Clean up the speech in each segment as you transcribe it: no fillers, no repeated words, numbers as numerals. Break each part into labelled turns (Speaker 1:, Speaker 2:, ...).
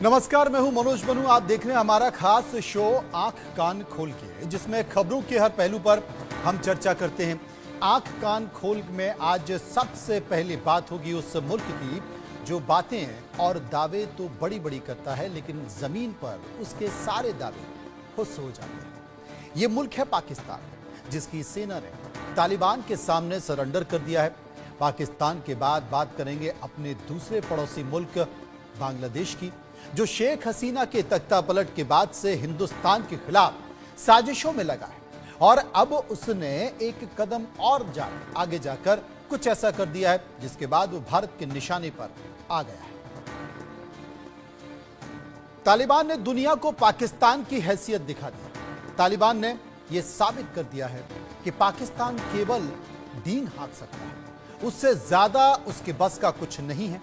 Speaker 1: नमस्कार, मैं हूं मनोज बनू। आप देख रहे हैं हमारा खास शो आंख कान खोल के, जिसमें खबरों के हर पहलू पर हम चर्चा करते हैं। आंख कान खोल में आज सबसे पहले बात होगी उस मुल्क की जो बातें और दावे तो बड़ी बड़ी करता है, लेकिन जमीन पर उसके सारे दावे खुश हो जाते हैं। ये मुल्क है पाकिस्तान, जिसकी सेना ने तालिबान के सामने सरेंडर कर दिया है। पाकिस्तान के बाद बात करेंगे अपने दूसरे पड़ोसी मुल्क बांग्लादेश की, जो शेख हसीना के तख्ता पलट के बाद से हिंदुस्तान के खिलाफ साजिशों में लगा है और अब उसने एक कदम और आगे जाकर कुछ ऐसा कर दिया है जिसके बाद वो भारत के निशाने पर आ गया है। तालिबान ने दुनिया को पाकिस्तान की हैसियत दिखा दी। तालिबान ने यह साबित कर दिया है कि पाकिस्तान केवल दीन हाँक सकता है, उससे ज्यादा उसके बस का कुछ नहीं है।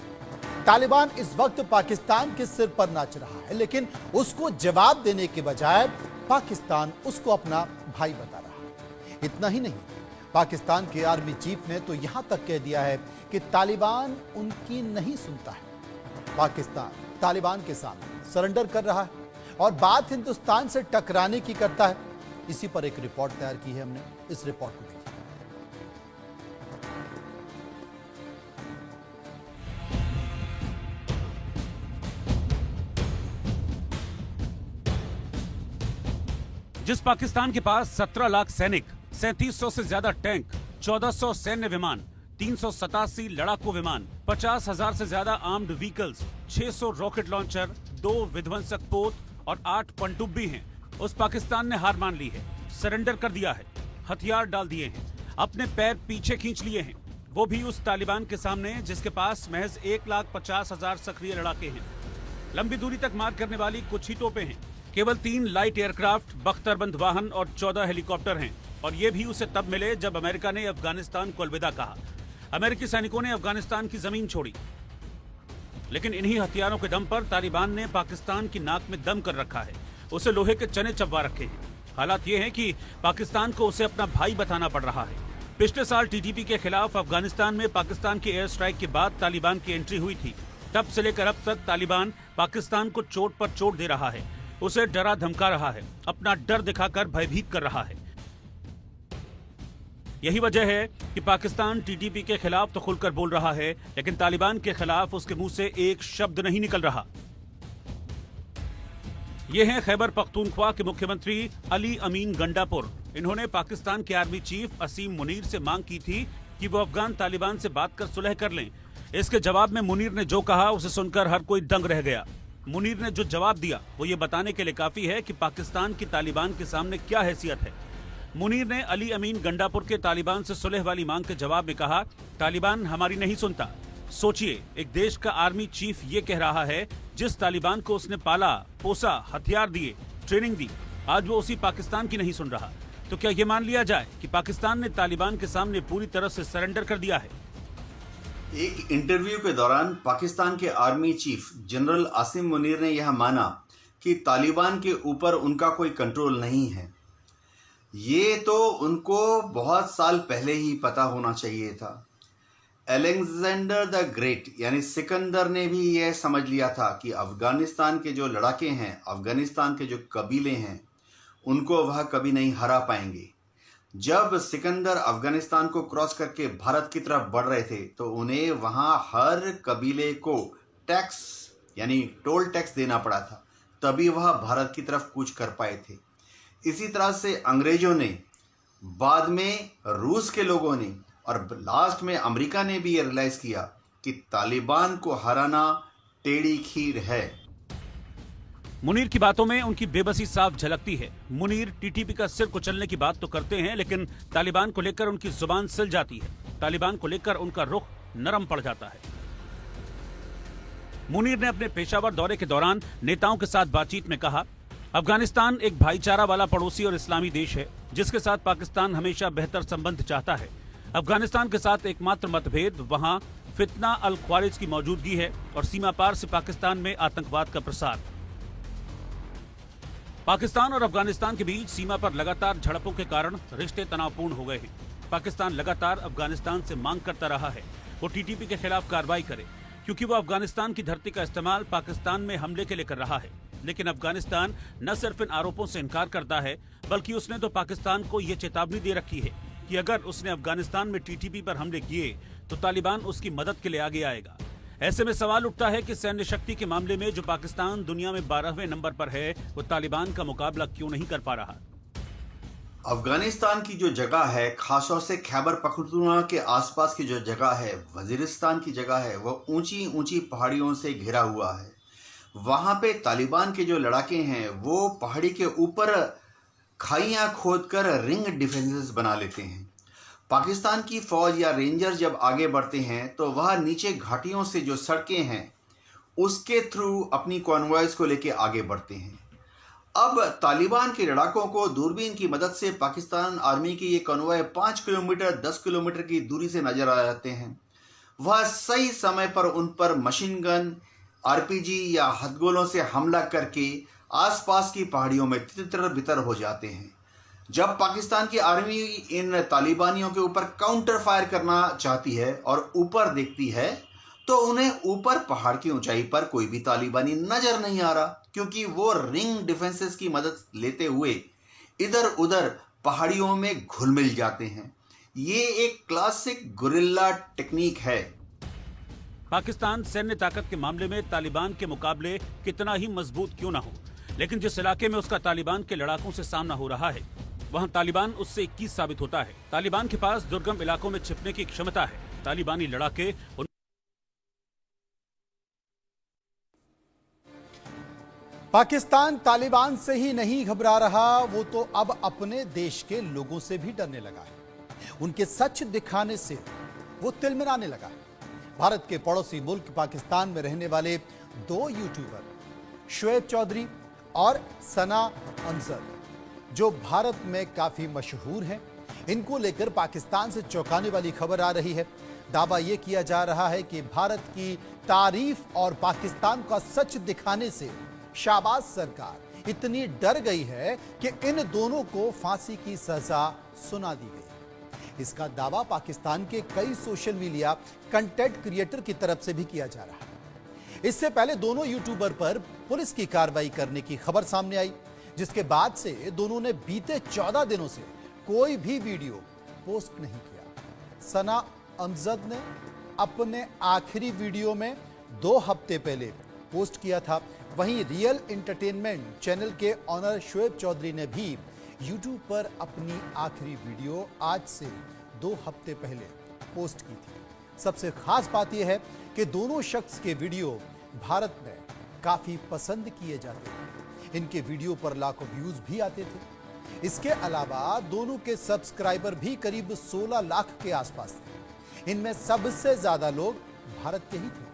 Speaker 1: तालिबान इस वक्त पाकिस्तान के सिर पर नाच रहा है, लेकिन उसको जवाब देने के बजाय पाकिस्तान उसको अपना भाई बता रहा है। इतना ही नहीं, पाकिस्तान के आर्मी चीफ ने तो यहां तक कह दिया है कि तालिबान उनकी नहीं सुनता है। पाकिस्तान तालिबान के सामने सरेंडर कर रहा है और बात हिंदुस्तान से टकराने की करता है। इसी पर एक रिपोर्ट तैयार की है हमने, इस रिपोर्ट को देखिए।
Speaker 2: जिस पाकिस्तान के पास 17 लाख सैनिक, 3700 से ज्यादा टैंक, 1400 सैन्य विमान, 387 लड़ाकू विमान, 50,000 से ज्यादा आर्म्ड व्हीकल्स, 600 रॉकेट लॉन्चर, 2 विध्वंसक पोत और 8 पनडुब्बी हैं, उस पाकिस्तान ने हार मान ली है, सरेंडर कर दिया है, हथियार डाल दिए हैं, अपने पैर पीछे खींच लिए हैं। वो भी उस तालिबान के सामने जिसके पास महज 1,50,000 सक्रिय लड़ाके हैं, लंबी दूरी तक मार करने वाली कुछ ही तोपें हैं, केवल 3 लाइट एयरक्राफ्ट, बख्तरबंद वाहन और 14 हेलीकॉप्टर हैं। और ये भी उसे तब मिले जब अमेरिका ने अफगानिस्तान को अलविदा कहा। अमेरिकी सैनिकों ने अफगानिस्तान की जमीन छोड़ी, लेकिन इन्हीं हथियारों के दम पर तालिबान ने पाकिस्तान की नाक में दम कर रखा है, उसे लोहे के चने चबवा रखे हैं। हालात ये है कि पाकिस्तान को उसे अपना भाई बताना पड़ रहा है। पिछले साल टीटीपी के खिलाफ अफगानिस्तान में पाकिस्तान की एयर स्ट्राइक के बाद तालिबान की एंट्री हुई थी। तब से लेकर अब तक तालिबान पाकिस्तान को चोट पर चोट दे रहा है, उसे डरा धमका रहा है, अपना डर दिखाकर भयभीत कर रहा है। यही वजह है कि पाकिस्तान टीटीपी के खिलाफ तो खुलकर बोल रहा है, लेकिन तालिबान के खिलाफ उसके मुंह से एक शब्द नहीं निकल रहा। ये हैं खैबर पख्तूनख्वा के मुख्यमंत्री अली अमीन गंडापुर। इन्होंने पाकिस्तान के आर्मी चीफ असीम मुनीर से मांग की थी कि वो अफगान तालिबान से बात कर सुलह कर लें। इसके जवाब में मुनीर ने जो कहा उसे सुनकर हर कोई दंग रह गया। मुनीर ने जो जवाब दिया वो ये बताने के लिए काफी है कि पाकिस्तान की तालिबान के सामने क्या हैसियत है। मुनीर ने अली अमीन गंडापुर के तालिबान से सुलह वाली मांग के जवाब में कहा, तालिबान हमारी नहीं सुनता। सोचिए, एक देश का आर्मी चीफ ये कह रहा है, जिस तालिबान को उसने पाला पोसा, हथियार दिए, ट्रेनिंग दी, आज वो उसी पाकिस्तान की नहीं सुन रहा। तो क्या ये मान लिया जाए कि पाकिस्तान ने तालिबान के सामने पूरी तरह से सरेंडर कर दिया है?
Speaker 3: एक इंटरव्यू के दौरान पाकिस्तान के army chief general Asim Munir ने यह माना कि तालिबान के ऊपर उनका कोई कंट्रोल नहीं है। ये तो उनको बहुत साल पहले ही पता होना चाहिए था। अलेक्जेंडर द ग्रेट यानी सिकंदर ने भी यह समझ लिया था कि अफगानिस्तान के जो लड़ाके हैं, अफगानिस्तान के जो कबीले हैं, उनको वह कभी नहीं हरा पाएंगे। जब सिकंदर अफगानिस्तान को क्रॉस करके भारत की तरफ बढ़ रहे थे तो उन्हें वहां हर कबीले को टैक्स यानी टोल टैक्स देना पड़ा था, तभी वह भारत की तरफ कूच कर पाए थे। इसी तरह से अंग्रेजों ने, बाद में रूस के लोगों ने और लास्ट में अमेरिका ने भी ये रियलाइज किया कि तालिबान को हराना टेढ़ी खीर है।
Speaker 2: मुनीर की बातों में उनकी बेबसी साफ झलकती है। मुनीर टीटीपी का सिर कुचलने की बात तो करते हैं, लेकिन तालिबान को लेकर उनकी जुबान सिल जाती है, तालिबान को लेकर उनका रुख नरम पड़ जाता है। मुनीर ने अपने पेशावर दौरे के दौरान नेताओं के साथ बातचीत में कहा, अफगानिस्तान एक भाईचारा वाला पड़ोसी और इस्लामी देश है, जिसके साथ पाकिस्तान हमेशा बेहतर संबंध चाहता है। अफगानिस्तान के साथ एकमात्र मतभेद वहां फितना अल ख्वारिज की मौजूदगी है और सीमा पार से पाकिस्तान में आतंकवाद का प्रसार। पाकिस्तान और अफगानिस्तान के बीच सीमा पर लगातार झड़पों के कारण रिश्ते तनावपूर्ण हो गए हैं। पाकिस्तान लगातार अफगानिस्तान से मांग करता रहा है वो टीटीपी के खिलाफ कार्रवाई करे, क्योंकि वो अफगानिस्तान की धरती का इस्तेमाल पाकिस्तान में हमले के लिए कर रहा है। लेकिन अफगानिस्तान न सिर्फ इन आरोपों से इनकार करता है, बल्कि उसने तो पाकिस्तान को ये चेतावनी दे रखी है कि अगर उसने अफगानिस्तान में टीटीपी पर हमले किए तो तालिबान उसकी मदद के लिए आगे आएगा। ऐसे में सवाल उठता है कि सैन्य शक्ति के मामले में जो पाकिस्तान दुनिया में 12वें नंबर पर है, वो तालिबान का मुकाबला क्यों नहीं कर पा रहा?
Speaker 3: अफगानिस्तान की जो जगह है, खासतौर से खैबर पख्तूनख्वा के आसपास की जो जगह है, वजीरिस्तान की जगह है, वो ऊंची ऊंची पहाड़ियों से घिरा हुआ है। वहां पे तालिबान के जो लड़ाके हैं वो पहाड़ी के ऊपर खाइयां खोदकर रिंग डिफेंसेस बना लेते हैं। पाकिस्तान की फौज या रेंजर जब आगे बढ़ते हैं तो वह नीचे घाटियों से जो सड़कें हैं उसके थ्रू अपनी कॉन्वॉयज को लेके आगे बढ़ते हैं। अब तालिबान के लड़ाकों को दूरबीन की मदद से पाकिस्तान आर्मी के ये कॉन्वॉय 5 किलोमीटर 10 किलोमीटर की दूरी से नजर आ जाते हैं। वह सही समय पर उन पर मशीन गन, आरपीजी या हथगोलों से हमला करके आसपास की पहाड़ियों में तितर बितर हो जाते हैं। जब पाकिस्तान की आर्मी इन तालिबानियों के ऊपर काउंटर फायर करना चाहती है और ऊपर देखती है तो उन्हें ऊपर पहाड़ की ऊंचाई पर कोई भी तालिबानी नजर नहीं आ रहा, क्योंकि वो रिंग डिफेंसेस की मदद लेते हुए इधर उधर पहाड़ियों में घुल मिल जाते हैं। ये एक क्लासिक गुरिल्ला टेक्निक है।
Speaker 2: पाकिस्तान सैन्य ताकत के मामले में तालिबान के मुकाबले कितना ही मजबूत क्यों ना हो, लेकिन जिस इलाके में उसका तालिबान के लड़ाकों से सामना हो रहा है वहां तालिबान उससे 21 साबित होता है। तालिबान के पास दुर्गम इलाकों में छिपने की क्षमता है। तालिबानी लड़ाके
Speaker 1: पाकिस्तान तालिबान से ही नहीं घबरा रहा, वो तो अब अपने देश के लोगों से भी डरने लगा है। उनके सच दिखाने से वो तिलमिलाने लगा है। भारत के पड़ोसी मुल्क पाकिस्तान में रहने वाले 2 यूट्यूबर शुएब चौधरी और सना अमजद, जो भारत में काफी मशहूर हैं, इनको लेकर पाकिस्तान से चौंकाने वाली खबर आ रही है। दावा यह किया जा रहा है कि भारत की तारीफ और पाकिस्तान का सच दिखाने से शाहबाज सरकार इतनी डर गई है कि इन दोनों को फांसी की सजा सुना दी गई। इसका दावा पाकिस्तान के कई सोशल मीडिया कंटेंट क्रिएटर की तरफ से भी किया जा रहा है। इससे पहले दोनों यूट्यूबर पर पुलिस की कार्रवाई करने की खबर सामने आई, जिसके बाद से दोनों ने बीते 14 दिनों से कोई भी वीडियो पोस्ट नहीं किया। सना अमजद ने अपने आखिरी वीडियो में 2 हफ्ते पहले पोस्ट किया था। वहीं रियल एंटरटेनमेंट चैनल के ऑनर शुएब चौधरी ने भी यूट्यूब पर अपनी आखिरी वीडियो आज से 2 हफ्ते पहले पोस्ट की थी। सबसे खास बात यह है कि दोनों शख्स के वीडियो भारत में काफी पसंद किए जाते हैं। इनके वीडियो पर लाखों व्यूज भी आते थे। इसके अलावा दोनों के सब्सक्राइबर भी करीब 16 लाख के आसपास थे। इनमें सबसे ज्यादा लोग भारत के ही थे।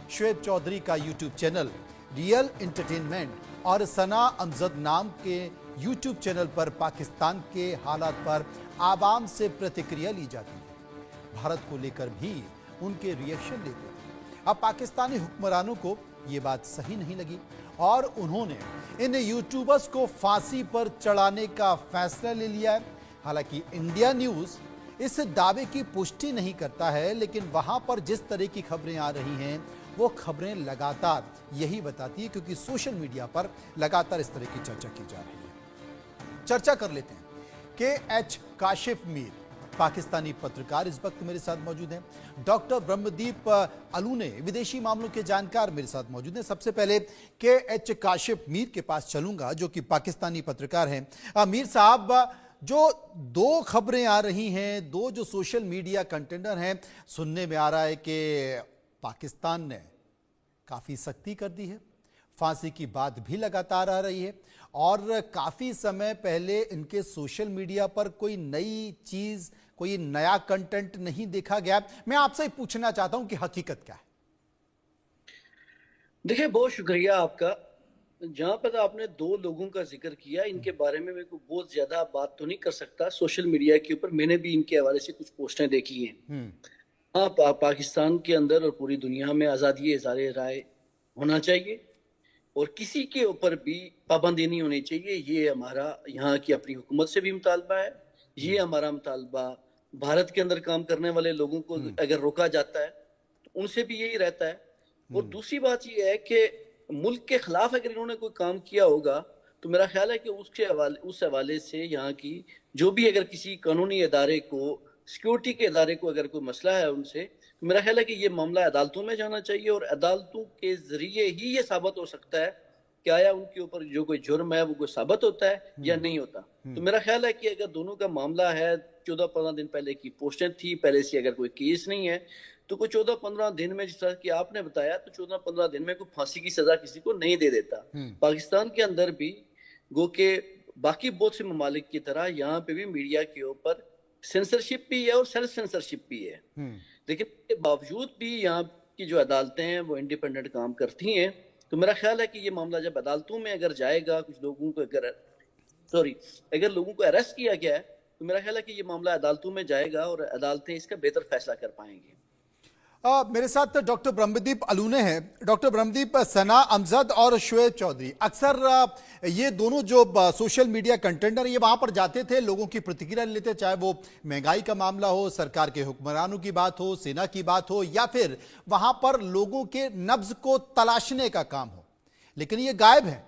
Speaker 1: शुएब चौधरी का यूट्यूब चैनल रियल एंटरटेनमेंट और सना अमजद नाम के यूट्यूब चैनल पर पाकिस्तान के हालात पर आवाम से प्रतिक्रिया ली जाती है। भारत को लेकर भी उनके रिएक्शन लेते हैं। अब पाकिस्तानी हुक्मरानों को यह बात सही नहीं लगी और उन्होंने इन यूट्यूबर्स को फांसी पर चढ़ाने का फैसला ले लिया है। हालांकि इंडिया न्यूज इस दावे की पुष्टि नहीं करता है, लेकिन वहां पर जिस तरह की खबरें आ रही हैं वो खबरें लगातार यही बताती है, क्योंकि सोशल मीडिया पर लगातार इस तरह की चर्चा की जा रही है। चर्चा कर लेते हैं। KH काशिफ मीर पाकिस्तानी पत्रकार इस वक्त मेरे साथ मौजूद हैं। डॉक्टर ब्रह्मदीप अलूने विदेशी मामलों के जानकार मेरे साथ मौजूद हैं। सबसे पहले KH काशिफ मीर के पास चलूंगा, जो कि पाकिस्तानी पत्रकार हैं। मीर साहब, जो 2 खबरें आ रही हैं, 2 जो सोशल मीडिया कंटेंटर हैं, सुनने में आ रहा है कि पाकिस्तान ने काफी सख्ती कर दी है, फांसी की बात भी लगातार आ रही है और काफी समय पहले इनके सोशल मीडिया पर कोई नई चीज, कोई नया कंटेंट नहीं देखा गया। मैं आपसे पूछना चाहता हूं कि हकीकत क्या है?
Speaker 4: देखिए, बहुत शुक्रिया आपका। जहां पर आपने 2 लोगों का जिक्र किया, इनके बारे में मैं को बहुत ज्यादा बात तो नहीं कर सकता। सोशल मीडिया के ऊपर मैंने भी इनके हवाले से कुछ पोस्टें देखी हैं। हाँ, पाकिस्तान के अंदर और पूरी दुनिया में आज़ादी इज़हार राय होना चाहिए और किसी के ऊपर भी पाबंदी नहीं होनी चाहिए। ये हमारा यहाँ की अपनी हुकूमत से भी मुतालबा है। ये हमारा मुतालबा भारत के अंदर काम करने वाले लोगों को अगर रोका जाता है तो उनसे भी यही रहता है। और दूसरी बात यह है कि मुल्क के खिलाफ अगर इन्होंने कोई काम किया होगा तो मेरा ख्याल है कि उस हवाले से यहाँ की जो भी अगर किसी कानूनी इदारे को, सिक्योरिटी के इदारे को अगर कोई मसला है उनसे, तो मेरा ख्याल है कि ये मामला अदालतों में जाना चाहिए और अदालतों के जरिए ही ये साबित हो सकता है कि आया उनके ऊपर जो कोई जुर्म है वो कोई साबित होता है या नहीं होता। तो मेरा ख्याल है कि अगर दोनों का मामला है, 14-15 दिन पहले की पोस्टें थी, पहले से अगर कोई केस नहीं है, तो कोई 14-15 दिन में, जिस तरह की आपने बताया, तो 14-15 दिन में कोई फांसी की सजा किसी को नहीं दे देता। पाकिस्तान के अंदर भी गो के बाकी बहुत से ममालिक की तरह यहाँ पे भी मीडिया के ऊपर सेंसरशिप भी है और सेल्फ सेंसरशिप भी है, लेकिन इसके बावजूद भी यहाँ की जो अदालतें हैं वो इंडिपेंडेंट काम करती हैं। तो मेरा ख्याल है कि ये मामला जब अदालतों में अगर जाएगा, कुछ लोगों को अगर लोगों को अरेस्ट किया गया है, तो मेरा ख्याल है कि ये मामला अदालतों में जाएगा और अदालतें इसका बेहतर फैसला कर पाएंगी।
Speaker 1: मेरे साथ डॉक्टर ब्रह्मदीप अलूने हैं। डॉक्टर ब्रह्मदीप, सना अमजद और शोएब चौधरी, अक्सर ये दोनों जो सोशल मीडिया कंटेंटर ये वहां पर जाते थे, लोगों की प्रतिक्रिया लेते, चाहे वो महंगाई का मामला हो, सरकार के हुक्मरानों की बात हो, सेना की बात हो, या फिर वहां पर लोगों के नब्ज को तलाशने का काम हो, लेकिन ये गायब है,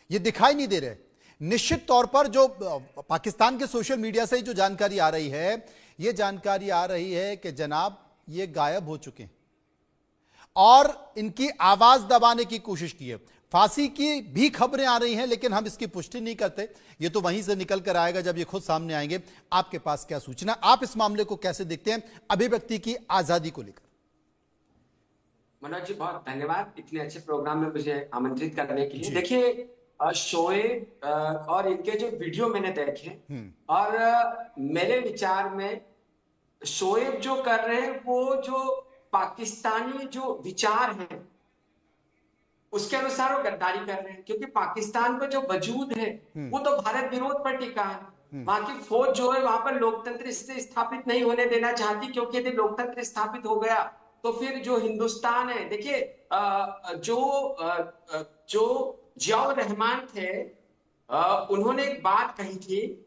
Speaker 1: ये दिखाई नहीं दे रहे। निश्चित तौर पर जो पाकिस्तान के सोशल मीडिया से जो जानकारी आ रही है, ये जानकारी आ रही है कि जनाब ये गायब हो चुके हैं और इनकी आवाज दबाने की कोशिश की है। फांसी की भी खबरें आ रही हैं, लेकिन हम इसकी पुष्टि नहीं करते, ये तो वहीं से निकल कर आएगा जब ये खुद सामने आएंगे। आपके पास क्या सूचना, आप इस मामले को कैसे देखते हैं, अभिव्यक्ति की आजादी को लेकर?
Speaker 5: मनोज जी, बहुत धन्यवाद इतने अच्छे प्रोग्राम में मुझे आमंत्रित करने के लिए। देखिए, शोएब और इनके जो वीडियो मैंने देखे और मेरे विचार में शोएब जो कर रहे हैं वो जो पाकिस्तानी जो विचार हैं उसके अनुसार वो गद्दारी कर रहे हैं, क्योंकि पाकिस्तान में जो वजूद है वो तो भारत विरोध पर टिका है। वहां की फौज जो है वहां पर लोकतंत्र स्थापित नहीं होने देना चाहती, क्योंकि यदि लोकतंत्र स्थापित हो गया तो फिर जो हिंदुस्तान है, देखिए जो जियाउर रहमान थे, उन्होंने एक बात कही थी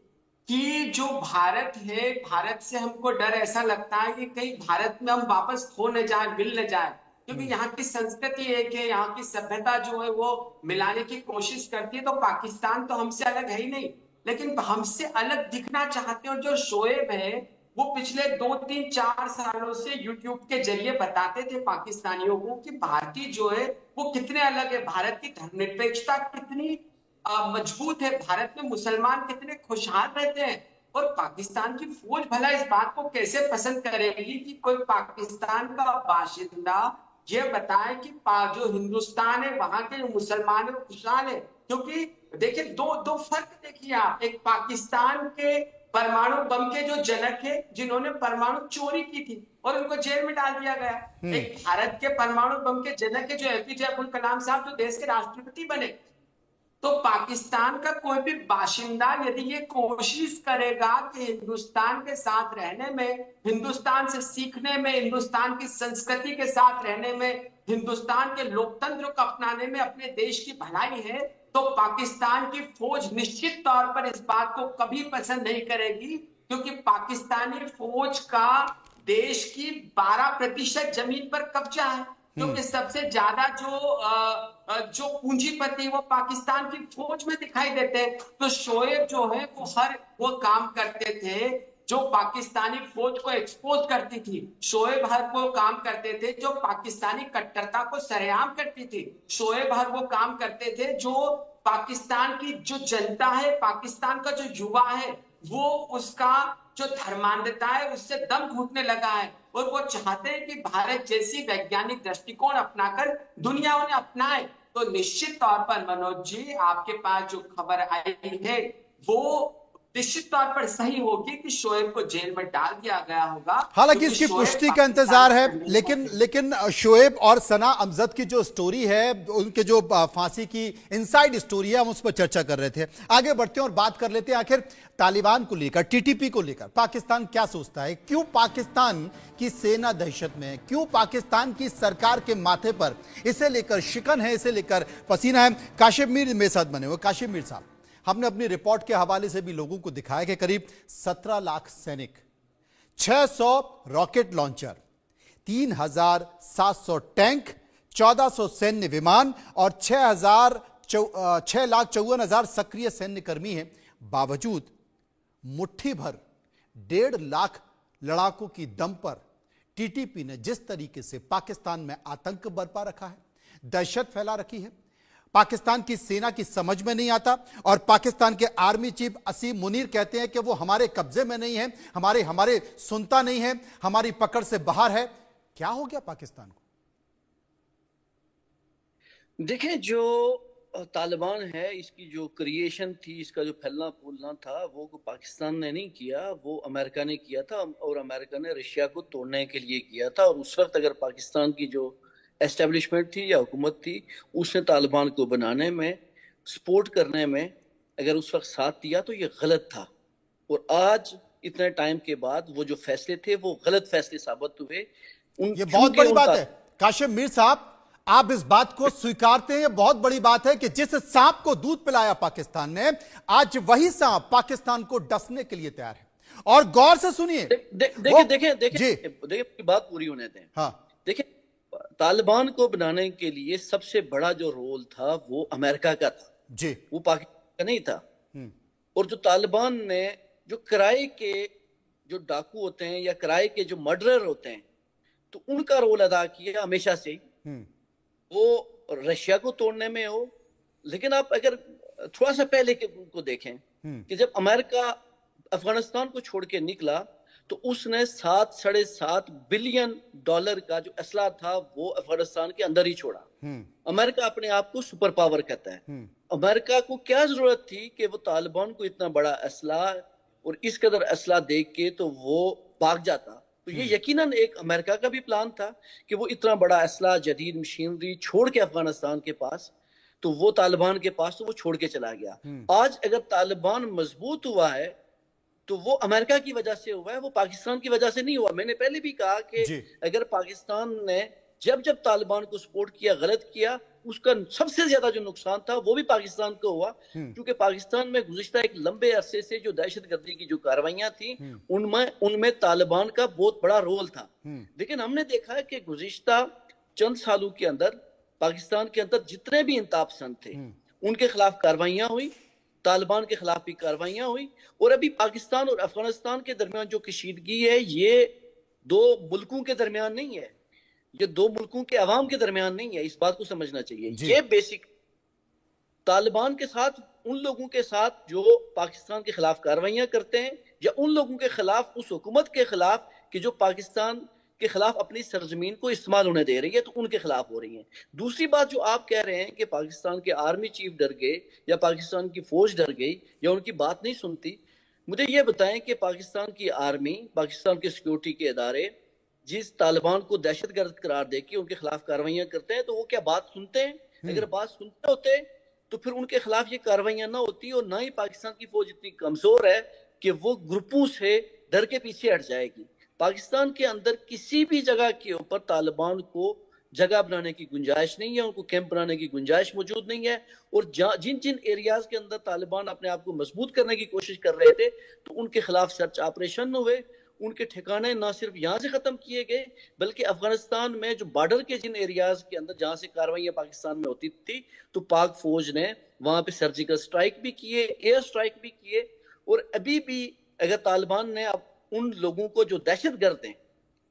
Speaker 5: कि जो भारत है, भारत से हमको डर ऐसा लगता है कि कहीं भारत में हम वापस खो न जाए, मिल न जाए, क्योंकि यहाँ की संस्कृति एक है, यहाँ की सभ्यता जो है वो मिलाने की कोशिश करती है। तो पाकिस्तान तो हमसे अलग है ही नहीं, लेकिन हमसे अलग दिखना चाहते हैं। और जो शोएब है वो पिछले 2-3-4 सालों से यूट्यूब के जरिए बताते थे पाकिस्तानियों को कि भारतीय जो है वो कितने अलग है, भारत की धर्मनिरपेक्षता कितनी मजबूत है, भारत में मुसलमान कितने खुशहाल रहते हैं। और पाकिस्तान की फौज भला इस बात को कैसे पसंद करेगी कि कोई पाकिस्तान का बाशिंदा ये बताए कि जो हिंदुस्तान है वहां के जो मुसलमान है वो खुशहाल है। क्योंकि देखिए दो फर्क देखिए आप, एक पाकिस्तान के परमाणु बम के जो जनक है जिन्होंने परमाणु चोरी की थी और उनको जेल में डाल दिया गया, एक भारत के परमाणु बम के जनक है जो एपीजे अब्दुल कलाम साहब जो देश के राष्ट्रपति बने। तो पाकिस्तान का कोई भी बाशिंदा यदि ये कोशिश करेगा कि हिंदुस्तान के साथ रहने में, हिंदुस्तान से सीखने में, हिंदुस्तान की संस्कृति के साथ रहने में, हिंदुस्तान के लोकतंत्र को अपनाने में अपने देश की भलाई है, तो पाकिस्तान की फौज निश्चित तौर पर इस बात को कभी पसंद नहीं करेगी, क्योंकि पाकिस्तानी फौज का देश की 12% जमीन पर कब्जा है, क्योंकि सबसे ज्यादा जो पूंजीपति वो पाकिस्तान की फौज में दिखाई देते हैं। तो शोएब जो है वो काम करते थे जो पाकिस्तानी फौज को एक्सपोज करती थी। शोएब हर वो काम करते थे जो पाकिस्तानी कट्टरता को सरेआम करती थी। शोएब हर वो काम करते थे जो पाकिस्तान की जो जनता है, पाकिस्तान का जो युवा है, वो उसका जो धर्मांधता है उससे दम घुटने लगा है और वो चाहते हैं कि भारत जैसी वैज्ञानिक दृष्टिकोण अपनाकर दुनिया उन्हें अपनाए। तो निश्चित तौर पर मनोज जी, आपके पास जो खबर आई है वो निश्चित तौर पर सही होगी कि शोएब को जेल में डाल दिया गया होगा।
Speaker 1: हालांकि इसकी पुष्टि का इंतजार है, लेकिन शोएब और सना अमजद की जो स्टोरी है, उनके जो फांसी की इनसाइड स्टोरी है, हम उस पर चर्चा कर रहे थे। आगे बढ़ते हैं और बात कर लेते हैं आखिर तालिबान को लेकर, टीटीपी को लेकर पाकिस्तान क्या सोचता है, क्यों पाकिस्तान की सेना दहशत में है, क्यों पाकिस्तान की सरकार के माथे पर इसे लेकर शिकन है, इसे लेकर पसीना है। काशिम मीर मेरे साथ बने हुए। काशिम मीर साहब, हमने अपनी रिपोर्ट के हवाले से भी लोगों को दिखाया कि करीब 17 लाख सैनिक, 600 रॉकेट लॉन्चर, 3700 टैंक, 1400 सैन्य विमान और 6,54,000 सक्रिय सैन्य कर्मी हैं। बावजूद मुट्ठी भर 1.5 लाख लड़ाकों की दम पर टीटीपी ने जिस तरीके से पाकिस्तान में आतंक बरपा रखा है, दहशत फैला रखी है, पाकिस्तान की सेना की समझ में नहीं आता। और पाकिस्तान के आर्मी चीफ असीम मुनीर कहते हैं कि वो हमारे कब्जे में नहीं है, हमारे सुनता नहीं है, हमारी पकड़ से बाहर है। क्या हो गया पाकिस्तान को?
Speaker 4: देखें, जो तालिबान है, इसकी जो क्रिएशन थी, इसका जो फैलना फूलना था, वो पाकिस्तान ने नहीं किया, वो अमेरिका ने किया था। और अमेरिका ने रशिया को तोड़ने के लिए किया था। और उस वक्त अगर पाकिस्तान की जो एस्टेब्लिशमेंट थी या हुकूमत थी, उसने तालिबान को बनाने में, सपोर्ट करने में अगर उस वक्त साथ दिया तो ये गलत था। और आज इतने टाइम के बाद वो जो फैसले थे वो गलत फैसले साबित हुए।
Speaker 1: ये बहुत बड़ी बात है काशिम मीर साहब, आप इस बात को स्वीकारते हैं? ये बहुत बड़ी बात है कि जिस सांप को दूध पिलाया पाकिस्तान ने, आज वही सांप पाकिस्तान को डसने के लिए तैयार है। और गौर से सुनिए,
Speaker 4: देखिए बात पूरी होने दें।
Speaker 1: हाँ,
Speaker 4: देखिए, तालिबान को बनाने के लिए सबसे बड़ा जो रोल था वो अमेरिका का था
Speaker 1: जी,
Speaker 4: वो पाकिस्तान का नहीं था। और जो तालिबान ने जो किराए के जो डाकू होते हैं या किराए के जो मर्डरर होते हैं, तो उनका रोल अदा किया हमेशा से, वो रशिया को तोड़ने में हो। लेकिन आप अगर थोड़ा सा पहले के को देखें कि जब अमेरिका अफगानिस्तान को छोड़ के निकला तो उसने 7-7.5 बिलियन डॉलर का जो असला था वो अफगानिस्तान के अंदर ही छोड़ा। अमेरिका अपने आप को सुपर पावर कहता है। अमेरिका को क्या जरूरत थी कि वो तालिबान को इतना बड़ा असला और इस कदर असला देख के तो वो भाग जाता। तो ये यकीनन एक अमेरिका का भी प्लान था कि वो इतना बड़ा असला, जदीद मशीनरी छोड़ के अफगानिस्तान के पास, तो वो तालिबान के पास, तो वो छोड़ के चला गया। आज अगर तालिबान मजबूत हुआ है तो वो अमेरिका की वजह से हुआ है, वो पाकिस्तान की वजह से नहीं हुआ। मैंने पहले भी कहा कि अगर पाकिस्तान ने जब तालिबान को सपोर्ट किया, गलत किया, उसका सबसे ज्यादा जो नुकसान था वो भी पाकिस्तान को हुआ। क्योंकि पाकिस्तान में गुज़िश्ता एक लंबे अरसे से जो दहशतगर्दी की जो कार्रवाइयां थी, उनमें तालिबान का बहुत बड़ा रोल था। लेकिन हमने देखा है कि गुज़िश्ता चंद सालों के अंदर पाकिस्तान के अंदर जितने भी इंताब पसंद थे उनके खिलाफ कार्रवाइयां हुई, तालिबान के खिलाफ भी कार्रवाइयां हुई। और अभी पाकिस्तान और अफगानिस्तान के दरमियान जो कशीदगी है, ये दो मुल्कों के दरमियान नहीं है, ये दो मुल्कों के अवाम के दरमियान नहीं है। इस बात को समझना चाहिए। ये बेसिक तालिबान के साथ, उन लोगों के साथ जो पाकिस्तान के खिलाफ कार्रवाइयां करते हैं, या उन लोगों के खिलाफ, उस हुकूमत के खिलाफ कि जो पाकिस्तान के खिलाफ अपनी सरजमीन को इस्तेमाल होने दे रही है, तो उनके खिलाफ हो रही है। दूसरी बात जो आप कह रहे हैं कि पाकिस्तान के आर्मी चीफ डर गए या पाकिस्तान की फौज डर गई या उनकी बात नहीं सुनती, मुझे ये बताएं कि पाकिस्तान की आर्मी, पाकिस्तान के सिक्योरिटी के इदारे जिस तालिबान को दहशतगर्द करार देके उनके खिलाफ कार्रवाइयां करते हैं, तो वो क्या बात सुनते हैं? अगर बात सुनते होते तो फिर उनके खिलाफ ये कार्रवाइयां ना होती। और ना ही पाकिस्तान की फौज इतनी कमजोर है कि वो ग्रुपों से डर के पीछे हट जाएगी। पाकिस्तान के अंदर किसी भी जगह के ऊपर तालिबान को जगह बनाने की गुंजाइश नहीं है, उनको कैंप बनाने की गुंजाइश मौजूद नहीं है। और जिन जिन एरियाज के अंदर तालिबान अपने आप को मजबूत करने की कोशिश कर रहे थे, तो उनके खिलाफ सर्च ऑपरेशन हुए, उनके ठिकाने ना सिर्फ यहाँ से खत्म किए गए, बल्कि अफगानिस्तान में जो बॉर्डर के जिन एरियाज के अंदर जहाँ से कार्रवाइयाँ पाकिस्तान में होती थी, तो पाक फौज ने वहाँ पे सर्जिकल स्ट्राइक भी किए, एयर स्ट्राइक भी किए। और अभी भी अगर तालिबान ने अब उन लोगों को जो दहशतगर्द हैं,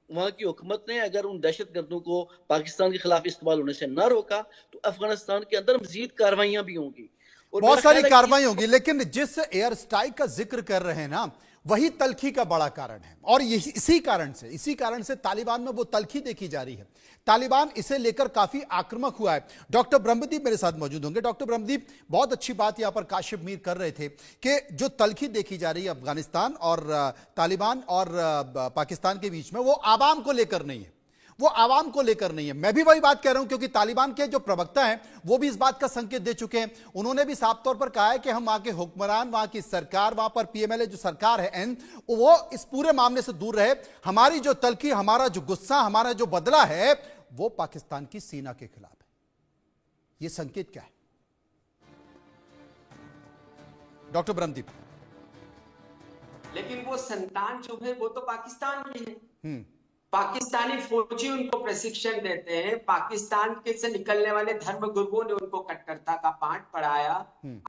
Speaker 4: वहाँ की हुकूमत ने अगर उन दहशतगर्दों को पाकिस्तान के खिलाफ इस्तेमाल होने से न रोका, तो अफगानिस्तान के अंदर मजीद कार्रवाइयां भी होंगी और
Speaker 1: बहुत सारी कार्रवाई होगी। लेकिन जिस एयर स्ट्राइक का जिक्र कर रहे हैं ना, वही तलखी का बड़ा कारण है। और इसी कारण से तालिबान में वो तलखी देखी जा रही है। तालिबान इसे लेकर काफी आक्रामक हुआ है। डॉक्टर ब्रह्मदीप मेरे साथ मौजूद होंगे। डॉक्टर ब्रह्मदीप, बहुत अच्छी बात यहां पर काशिफ मीर कर रहे थे कि जो तलखी देखी जा रही है अफगानिस्तान और तालिबान और पाकिस्तान के बीच में, वो आवाम को लेकर नहीं है, वो आवाम को लेकर नहीं है। मैं भी वही बात कह रहा हूं, क्योंकि तालिबान के जो प्रवक्ता हैं वो भी इस बात का संकेत दे चुके हैं। उन्होंने भी साफ तौर पर कहा है कि हम वहां के हुक्मरान, वहां की सरकार, वहां पर पीएमएलए जो सरकार है वो इस पूरे मामले से दूर रहे। हमारी जो तलखी, हमारा जो गुस्सा, हमारा जो बदला है, वो पाकिस्तान की सेना के खिलाफ है। ये संकेत क्या है डॉक्टर ब्रह्मदीप?
Speaker 5: लेकिन वो संतान जो है वो तो पाकिस्तान में है। पाकिस्तानी फौजी उनको प्रशिक्षण देते हैं, पाकिस्तान के से निकलने वाले धर्म गुरुओं ने उनको कट्टरता का पाठ पढ़ाया,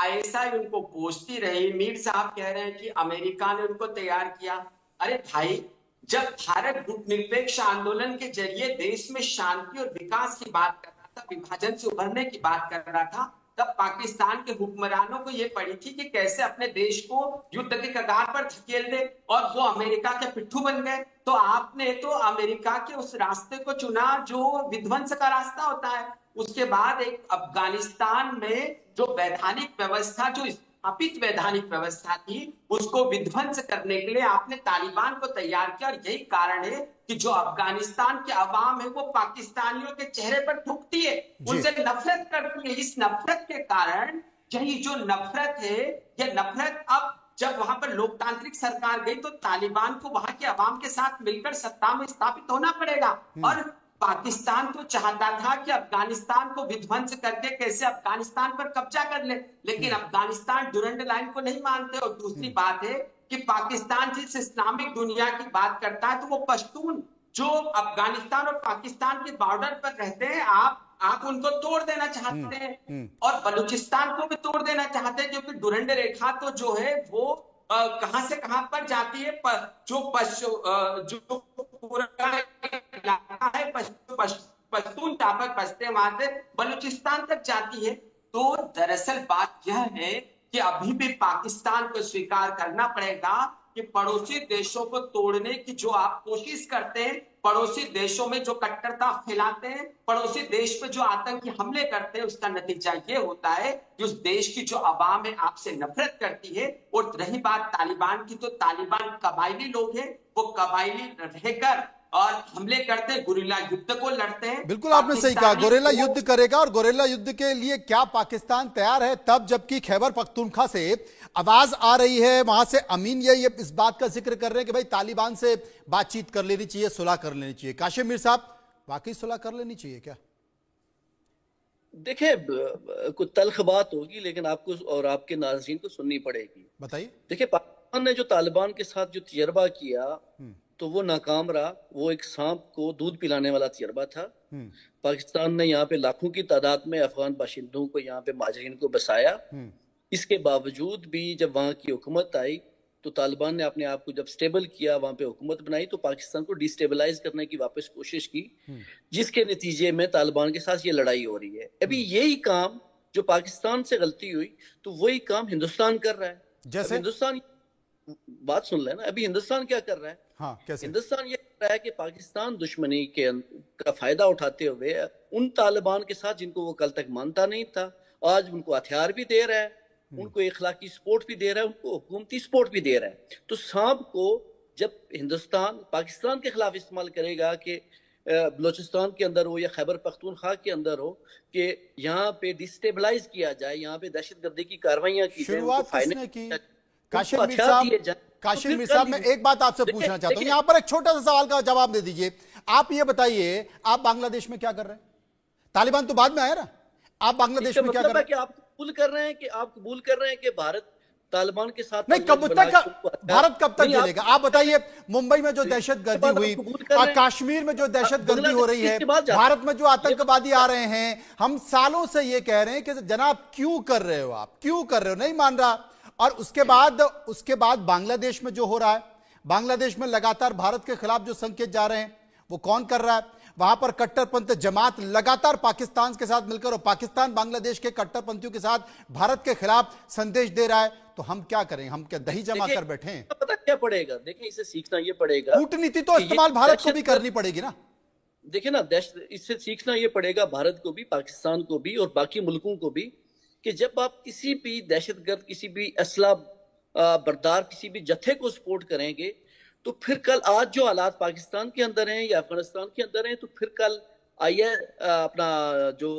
Speaker 5: आईएसआई उनको पोसती रही। मीर साहब कह रहे हैं कि अमेरिका ने उनको तैयार किया। अरे भाई, जब भारत गुटनिरपेक्ष आंदोलन के जरिए देश में शांति और विकास की बात कर रहा था, विभाजन से उभरने की बात कर रहा था, तब पाकिस्तान के हुक्मरानों को यह पड़ी थी कि कैसे अपने देश को युद्ध के कगार पर धकेल दे, और वो अमेरिका के पिट्ठू बन गए। तो आपने तो अमेरिका के उस रास्ते को चुना जो विध्वंस का रास्ता होता है। उसके बाद एक अफगानिस्तान में जो वैधानिक व्यवस्था, जो स्थापित वैधानिक व्यवस्था थी, उसको विध्वंस करने के लिए आपने तालिबान को तैयार किया। और यही कारण है कि जो अफगानिस्तान के अवाम है वो पाकिस्तानियों के चेहरे पर थूकती है, उनसे नफरत करती है। इस नफरत के कारण, यही जो नफरत है, यह नफरत अब जब वहां पर लोकतांत्रिक सरकार गई तो तालिबान को वहां के अवाम के साथ मिलकर सत्ता में स्थापित होना पड़ेगा। और पाकिस्तान तो चाहता था कि अफगानिस्तान को विध्वंस करके कैसे अफगानिस्तान पर कब्जा कर ले, लेकिन अफगानिस्तान डुरंड लाइन को नहीं मानते। और दूसरी बात है कि पाकिस्तान जिस इस्लामिक दुनिया की बात करता है, तो वो पश्तून जो अफगानिस्तान और पाकिस्तान के बॉर्डर पर रहते हैं, आप उनको तोड़ देना चाहते हैं, और बलूचिस्तान को भी तोड़ देना चाहते हैं, क्योंकि डुरंड रेखा तो जो है वो कहां से कहां पर जाती है, जो पूरा इलाका है पश्तून टापर बसते हैं, वहां से बलूचिस्तान तक जाती है। तो दरअसल बात यह है कि अभी भी पाकिस्तान को स्वीकार करना पड़ेगा कि पड़ोसी देशों को तोड़ने की जो आप कोशिश करते हैं, पड़ोसी देशों में जो कट्टरता फैलाते हैं, पड़ोसी देश पे जो आतंकी हमले करते हैं, उसका नतीजा ये होता है कि उस देश की जो आवाम है आपसे नफरत करती है। और रही बात तालिबान की, तो तालिबान कबायली लोग हैं, वो कबायली रहकर और हमले करते हैं, गुरिल्ला युद्ध को लड़ते हैं।
Speaker 1: बिल्कुल आपने सही कहा, गोरेला युद्ध करेगा, और गोरेला युद्ध के लिए क्या पाकिस्तान तैयार है? तब जबकि खैबर पख्तूनख्वा से आवाज आ रही है, वहां से अमीन ये इस बात का जिक्र कर रहे हैं कि भाई तालिबान से बातचीत कर लेनी चाहिए, सुलह कर लेनी चाहिए। काशिम मीर साहब, वाकई सुलह कर लेनी चाहिए क्या?
Speaker 4: देखिए, कुछ तल्ख बात होगी, लेकिन आपको और आपके नाज़रीन को सुननी पड़ेगी।
Speaker 1: बताइए।
Speaker 4: देखिए, पाकिस्तान ने जो तालिबान के साथ जो तजर्बा किया तो वो नाकाम रहा। वो एक सांप को दूध पिलाने वाला तजर्बा था। पाकिस्तान ने यहाँ पे लाखों की तादाद में अफगान बाशिंदों को, यहाँ पे महाजरीन को बसाया। इसके बावजूद भी जब वहाँ की हुकूमत आई तो तालिबान ने अपने आप को जब स्टेबल किया, वहाँ पे हुकूमत बनाई, तो पाकिस्तान को डिस्टेबलाइज करने की वापस कोशिश की, जिसके नतीजे में तालिबान के साथ ये लड़ाई हो रही है। अभी यही काम जो पाकिस्तान से गलती हुई, तो वही काम हिंदुस्तान कर रहा है।
Speaker 1: जैसे
Speaker 4: हिंदुस्तान, बात सुन लेना, अभी हिंदुस्तान क्या कर रहा है?
Speaker 1: हाँ, कैसे?
Speaker 4: हिंदुस्तान ये कर रहा है कि पाकिस्तान दुश्मनी का फायदा उठाते हुए उन तालिबान के साथ जिनको वो कल तक मानता नहीं था, आज उनको हथियार भी दे रहा है, उनको इखलाकी सपोर्ट भी दे रहा है, उनको हुकूमती सपोर्ट भी दे रहा है। तो सांप को जब हिंदुस्तान पाकिस्तान के खिलाफ इस्तेमाल करेगा कि बलोचिस्तान के अंदर हो या खैबर पख्तूनख्वा के अंदर हो, कि यहाँ पे डिस्टेबलाइज किया जाए, यहाँ पे दहशतगर्दी की कार्रवाइयां की जाए,
Speaker 1: शुरुआत किसने की? काशिम मीर साहब, मैं एक बात आपसे पूछना चाहता हूं, यहां पर एक छोटा सा सवाल का जवाब दे दीजिए। आप ये बताइए, आप बांग्लादेश में क्या कर रहे हैं? तालिबान तो बाद में आया ना, आप बांग्लादेश में क्या कर रहे हैं?
Speaker 4: आप कबूल कर रहे हैं कि भारत तालिबान के साथ
Speaker 1: नहीं, कब तक भारत कब तक चलेगा? आप बताइए, मुंबई में जो दहशतगर्दी हुई, कश्मीर में जो दहशतगर्दी हो रही है, भारत में जो आतंकवादी आ रहे हैं, हम सालों से ये कह रहे हैं कि जनाब क्यों कर रहे हो, आप क्यों कर रहे हो? नहीं मान रहा। और उसके बाद बांग्लादेश में जो हो रहा है, बांग्लादेश में लगातार भारत के खिलाफ जो संकेत जा रहे हैं, वो कौन कर रहा है? वहां पर कट्टरपंथ जमात लगातार पाकिस्तान के साथ मिलकर, और पाकिस्तान बांग्लादेश के कट्टरपंथियों के साथ भारत के खिलाफ संदेश दे रहा है। तो हम क्या करें? हम क्या दही जमा कर बैठे हैं?
Speaker 4: पता क्या पड़ेगा? देखिए, इसे सीखना ये पड़ेगा,
Speaker 1: कूटनीति तो इस्तेमाल भारत को भी करनी पड़ेगी ना।
Speaker 4: देखिए ना, इससे सीखना ये पड़ेगा भारत को भी, पाकिस्तान को भी और बाकी मुल्कों को भी, कि जब आप किसी भी दहशतगर्द, किसी भी असला बरदार, किसी भी जत्थे को सपोर्ट करेंगे, तो फिर कल आज जो हालात पाकिस्तान के अंदर हैं या अफगानिस्तान के अंदर हैं, तो फिर कल आइए अपना जो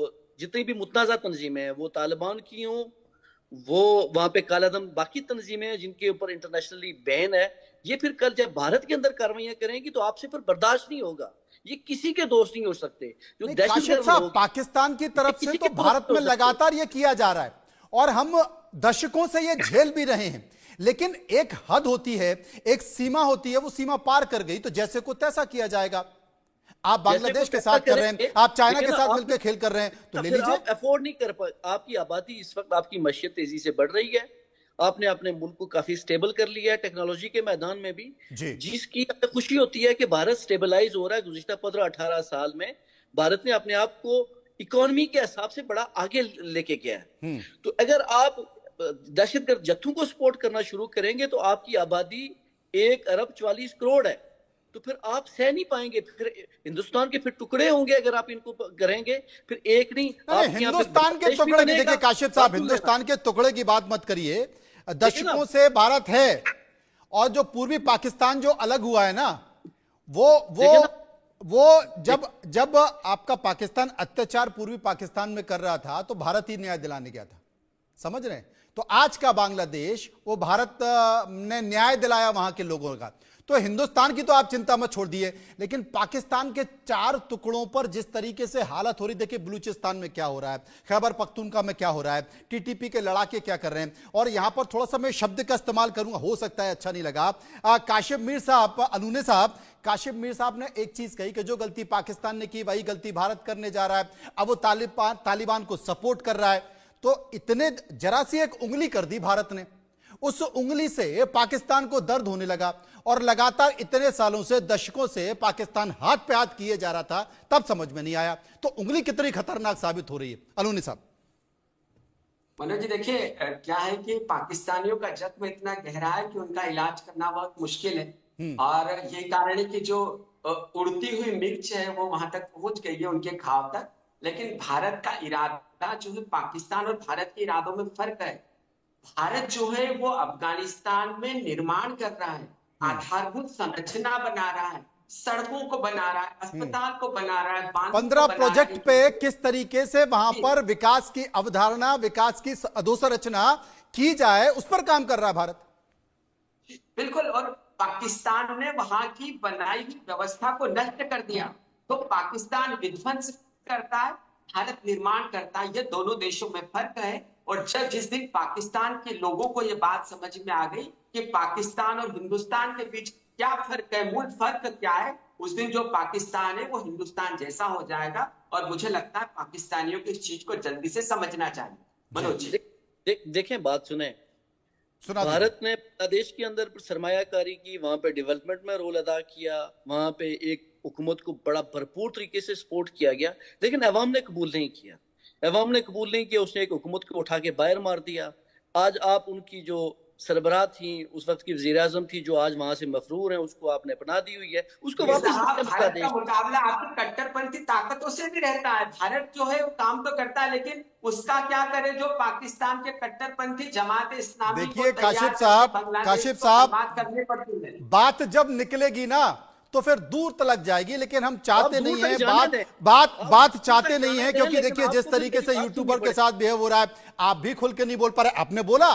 Speaker 4: जितनी भी मुतनाज़ा तंजीमें हैं, वो तालिबान की हों, वो वहाँ पे कालादम बाकी तंजीमें हैं जिनके ऊपर इंटरनेशनली बैन है, ये फिर कल जब भारत के अंदर कार्रवाइयां करेंगी तो आपसे फिर बर्दाश्त नहीं होगा। ये किसी के दोस्त नहीं हो सकते। जो
Speaker 1: काशिम साहब, पाकिस्तान की तरफ से तो भारत में लगातार ये किया जा रहा है और हम दशकों से ये झेल भी रहे हैं, लेकिन एक हद होती है, एक सीमा होती है, वो सीमा पार कर गई तो जैसे को तैसा किया जाएगा। आप बांग्लादेश के साथ कर रहे हैं, आप चाइना के साथ मिलकर खेल कर रहे हैं, तो ले लीजिए।
Speaker 4: आप अफोर्ड नहीं कर पाए, आपकी आबादी इस वक्त, आपकी मईशत तेजी से बढ़ रही है, आपने अपने मुल्क को काफी स्टेबल कर लिया है टेक्नोलॉजी के मैदान में भी, जिसकी हमें खुशी होती है कि भारत स्टेबलाइज हो रहा है। गुज़िश्ता 15-18 साल में भारत ने अपने आप को इकोनॉमी के हिसाब से बड़ा आगे लेके गया है। तो अगर आप दहशतगर्द जत्थों को सपोर्ट करना शुरू करेंगे तो आपकी आबादी 1 अरब 44 करोड़ है, तो फिर आप सह नहीं पाएंगे, फिर हिंदुस्तान के फिर टुकड़े होंगे अगर आप इनको करेंगे, फिर एक नहीं।
Speaker 1: हिंदुस्तान के टुकड़े नहीं, देखिए काशिफ साहब, हिंदुस्तान के टुकड़े की बात मत करिए। दशकों से भारत है, और जो पूर्वी पाकिस्तान जो अलग हुआ है ना, वो जब आपका पाकिस्तान अत्याचार पूर्वी पाकिस्तान में कर रहा था तो भारत ही न्याय दिलाने गया था, समझ रहे हैं? तो आज का बांग्लादेश, वो भारत ने न्याय दिलाया वहां के लोगों का। तो हिंदुस्तान की तो आप चिंता मत छोड़ दिए, लेकिन पाकिस्तान के 4 टुकड़ों पर जिस तरीके से हालत हो रही, देखिए बलूचिस्तान में क्या हो रहा है, खैबर पख्तूनख्वा में क्या हो रहा है, टीटीपी के लड़ाके क्या कर रहे हैं। और यहां पर थोड़ा सा मैं शब्द का इस्तेमाल करूंगा, हो सकता है अच्छा नहीं लगा। काशिफ मीर साहब, अलूने साहब, काशिफ मीर साहब ने एक चीज कही कि जो गलती पाकिस्तान ने की वही गलती भारत करने जा रहा है, अब वो तालिबान को सपोर्ट कर रहा है। तो इतने जरा सी एक उंगली कर दी भारत ने, उस उंगली से पाकिस्तान को दर्द होने लगा, और लगातार इतने सालों से, दशकों से पाकिस्तान हाथ पे हाथ किए जा रहा था, तब समझ में नहीं आया। तो उंगली कितनी खतरनाक साबित हो रही है, अलूनी साहब?
Speaker 5: मनोज जी, देखिए क्या है कि पाकिस्तानियों का जख्म इतना गहरा है कि उनका इलाज करना बहुत मुश्किल है, और यही कारण है कि जो उड़ती हुई मिर्च है वो वहां तक पहुंच गई है, उनके घाव तक। लेकिन भारत का इरादा जो है, पाकिस्तान और भारत के इरादों में फर्क है। भारत जो है वो अफगानिस्तान में निर्माण कर रहा है, आधारभूत संरचना बना रहा है, सड़कों को बना रहा है, अस्पताल को बना रहा है,
Speaker 1: 15 प्रोजेक्ट पे किस तरीके से वहां पर विकास की अवधारणा, विकास की अधोसंरचना की जाए, उस पर काम कर रहा है भारत।
Speaker 5: बिल्कुल, और पाकिस्तान ने वहां की बनाई हुई व्यवस्था को नष्ट कर दिया। तो पाकिस्तान विध्वंस करता है, भारत निर्माण करता है, ये दोनों देशों में फर्क है। और जिस दिन पाकिस्तान के लोगों को ये बात समझ में आ गई कि पाकिस्तान और हिंदुस्तान के बीच क्या फर्क है, मूल फर्क क्या है, उस दिन जो पाकिस्तान है वो हिंदुस्तान जैसा हो जाएगा। और मुझे लगता है पाकिस्तानियों को इस चीज को जल्दी से समझना चाहिए। मनोज जी,
Speaker 4: देखें, बात सुने। भारत ने बांग्लादेश के अंदर सरमायाकारी की, वहां पे डेवलपमेंट में रोल अदा किया, वहां पे एक हुकूमत को बड़ा भरपूर तरीके से सपोर्ट किया गया, लेकिन अवाम ने कबूल नहीं किया। अवाम ने कबूल नहीं किया, उसने एक हुकूमत को उठा के बाहर मार दिया। आज आप उनकी जो सरबराह थी, उस वक्त की वजीर आजम थी, जो आज वहां से मफरूर है, उसको आपने अपना दी हुई है, उसको वापस
Speaker 5: भारत का मुकाबला आपकी कट्टरपंथी ताकतों से भी रहता है। भारत जो है वो काम तो करता है, लेकिन उसका क्या करे जो पाकिस्तान के कट्टरपंथी जमात इस्लामी।
Speaker 1: देखिए काशिफ साहब, बात जब निकलेगी ना तो फिर दूर तक जाएगी, लेकिन हम चाहते नहीं है, बात चाहते नहीं है, क्योंकि देखिए जिस तरीके से यूट्यूबर के साथ बिहेव हो रहा है, आप भी खुल के नहीं बोल पा रहे। आपने बोला,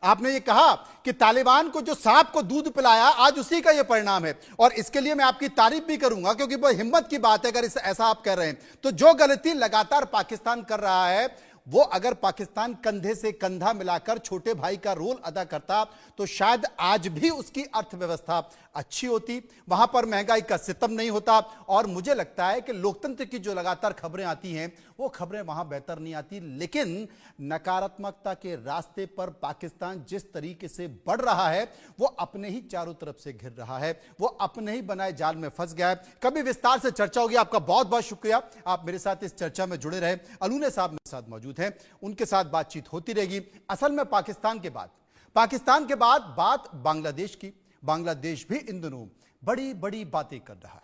Speaker 1: आपने ये कहा कि तालिबान को जो सांप को दूध पिलाया, आज उसी का ये परिणाम है, और इसके लिए मैं आपकी तारीफ भी करूंगा, क्योंकि बहुत हिम्मत की बात है अगर ऐसा आप कह रहे हैं। तो जो गलती लगातार पाकिस्तान कर रहा है, वो अगर पाकिस्तान कंधे से कंधा मिलाकर छोटे भाई का रोल अदा करता तो शायद आज भी उसकी अर्थव्यवस्था अच्छी होती, वहां पर महंगाई का सितम नहीं होता। और मुझे लगता है कि लोकतंत्र की जो लगातार खबरें आती हैं वो खबरें वहां बेहतर नहीं आती, लेकिन नकारात्मकता के रास्ते पर पाकिस्तान जिस तरीके से बढ़ रहा है, वो अपने ही चारों तरफ से घिर रहा है, वो अपने ही बनाए जाल में फंस गया है। कभी विस्तार से चर्चा होगी। आपका बहुत बहुत शुक्रिया, आप मेरे साथ इस चर्चा में जुड़े रहे। अलूने साहब मेरे साथ मौजूद हैं, उनके साथ बातचीत होती रहेगी। असल में पाकिस्तान के बाद बात बांग्लादेश की। बांग्लादेश भी इन दिनों बड़ी बड़ी बातें कर रहा है,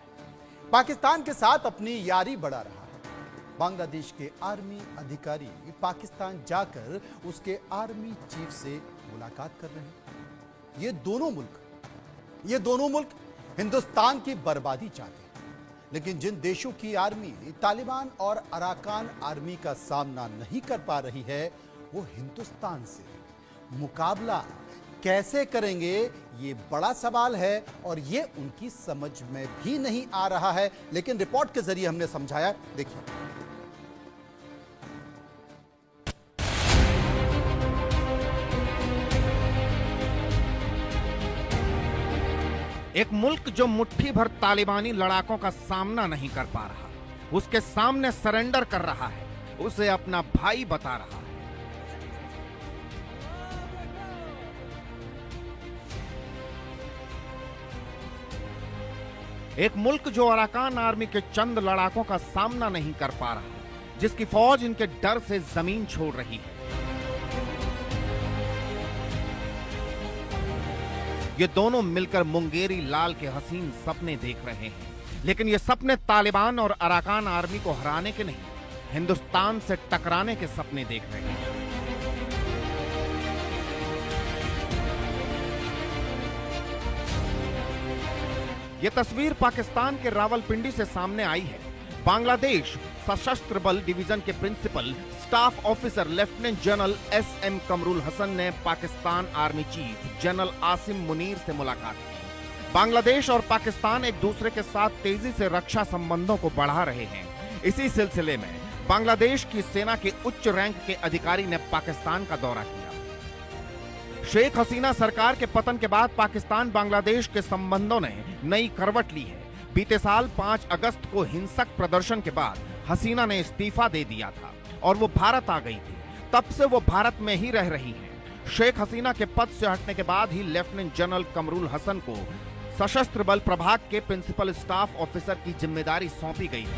Speaker 1: पाकिस्तान के साथ अपनी यारी बढ़ा रहा है। बांग्लादेश के आर्मी अधिकारी पाकिस्तान जाकर उसके आर्मी चीफ से मुलाकात कर रहे हैं। ये दोनों मुल्क हिंदुस्तान की बर्बादी चाहते हैं, लेकिन जिन देशों की आर्मी तालिबान और अराकान आर्मी का सामना नहीं कर पा रही है, वो हिंदुस्तान से मुकाबला कैसे करेंगे, ये बड़ा सवाल है, और ये उनकी समझ में भी नहीं आ रहा है। लेकिन रिपोर्ट के जरिए हमने समझाया। देखिए,
Speaker 6: एक मुल्क जो मुट्ठी भर तालिबानी लड़ाकों का सामना नहीं कर पा रहा, उसके सामने सरेंडर कर रहा है, उसे अपना भाई बता रहा है। एक मुल्क जो अराकान आर्मी के चंद लड़ाकों का सामना नहीं कर पा रहा, जिसकी फौज इनके डर से जमीन छोड़ रही है। ये दोनों मिलकर मुंगेरी लाल के हसीन सपने देख रहे हैं, लेकिन ये सपने तालिबान और अराकान आर्मी को हराने के नहीं, हिंदुस्तान से टकराने के सपने देख रहे हैं। ये तस्वीर पाकिस्तान के रावलपिंडी से सामने आई है। बांग्लादेश सशस्त्र बल डिवीजन के principal staff officer lieutenant general SM Kamrul Hasan ने Pakistan army chief general Asim Munir से मुलाकात की। बांग्लादेश और पाकिस्तान एक दूसरे के साथ तेजी से रक्षा संबंधों को बढ़ा रहे हैं। इसी सिलसिले में बांग्लादेश की सेना के उच्च रैंक के अधिकारी ने पाकिस्तान का दौरा किया। शेख हसीना सरकार के पतन के बाद पाकिस्तान बांग्लादेश के संबंधों ने नई करवट ली है। बीते साल 5 अगस्त को हिंसक प्रदर्शन के बाद हसीना ने इस्तीफा दे दिया था और वो भारत आ गई थी। तब से वो भारत में ही रह रही हैं। शेख हसीना के पद से हटने के बाद ही लेफ्टिनेंट जनरल कमरुल हसन को सशस्त्र बल प्रभाग के प्रिंसिपल स्टाफ ऑफिसर की जिम्मेदारी सौंपी गई है।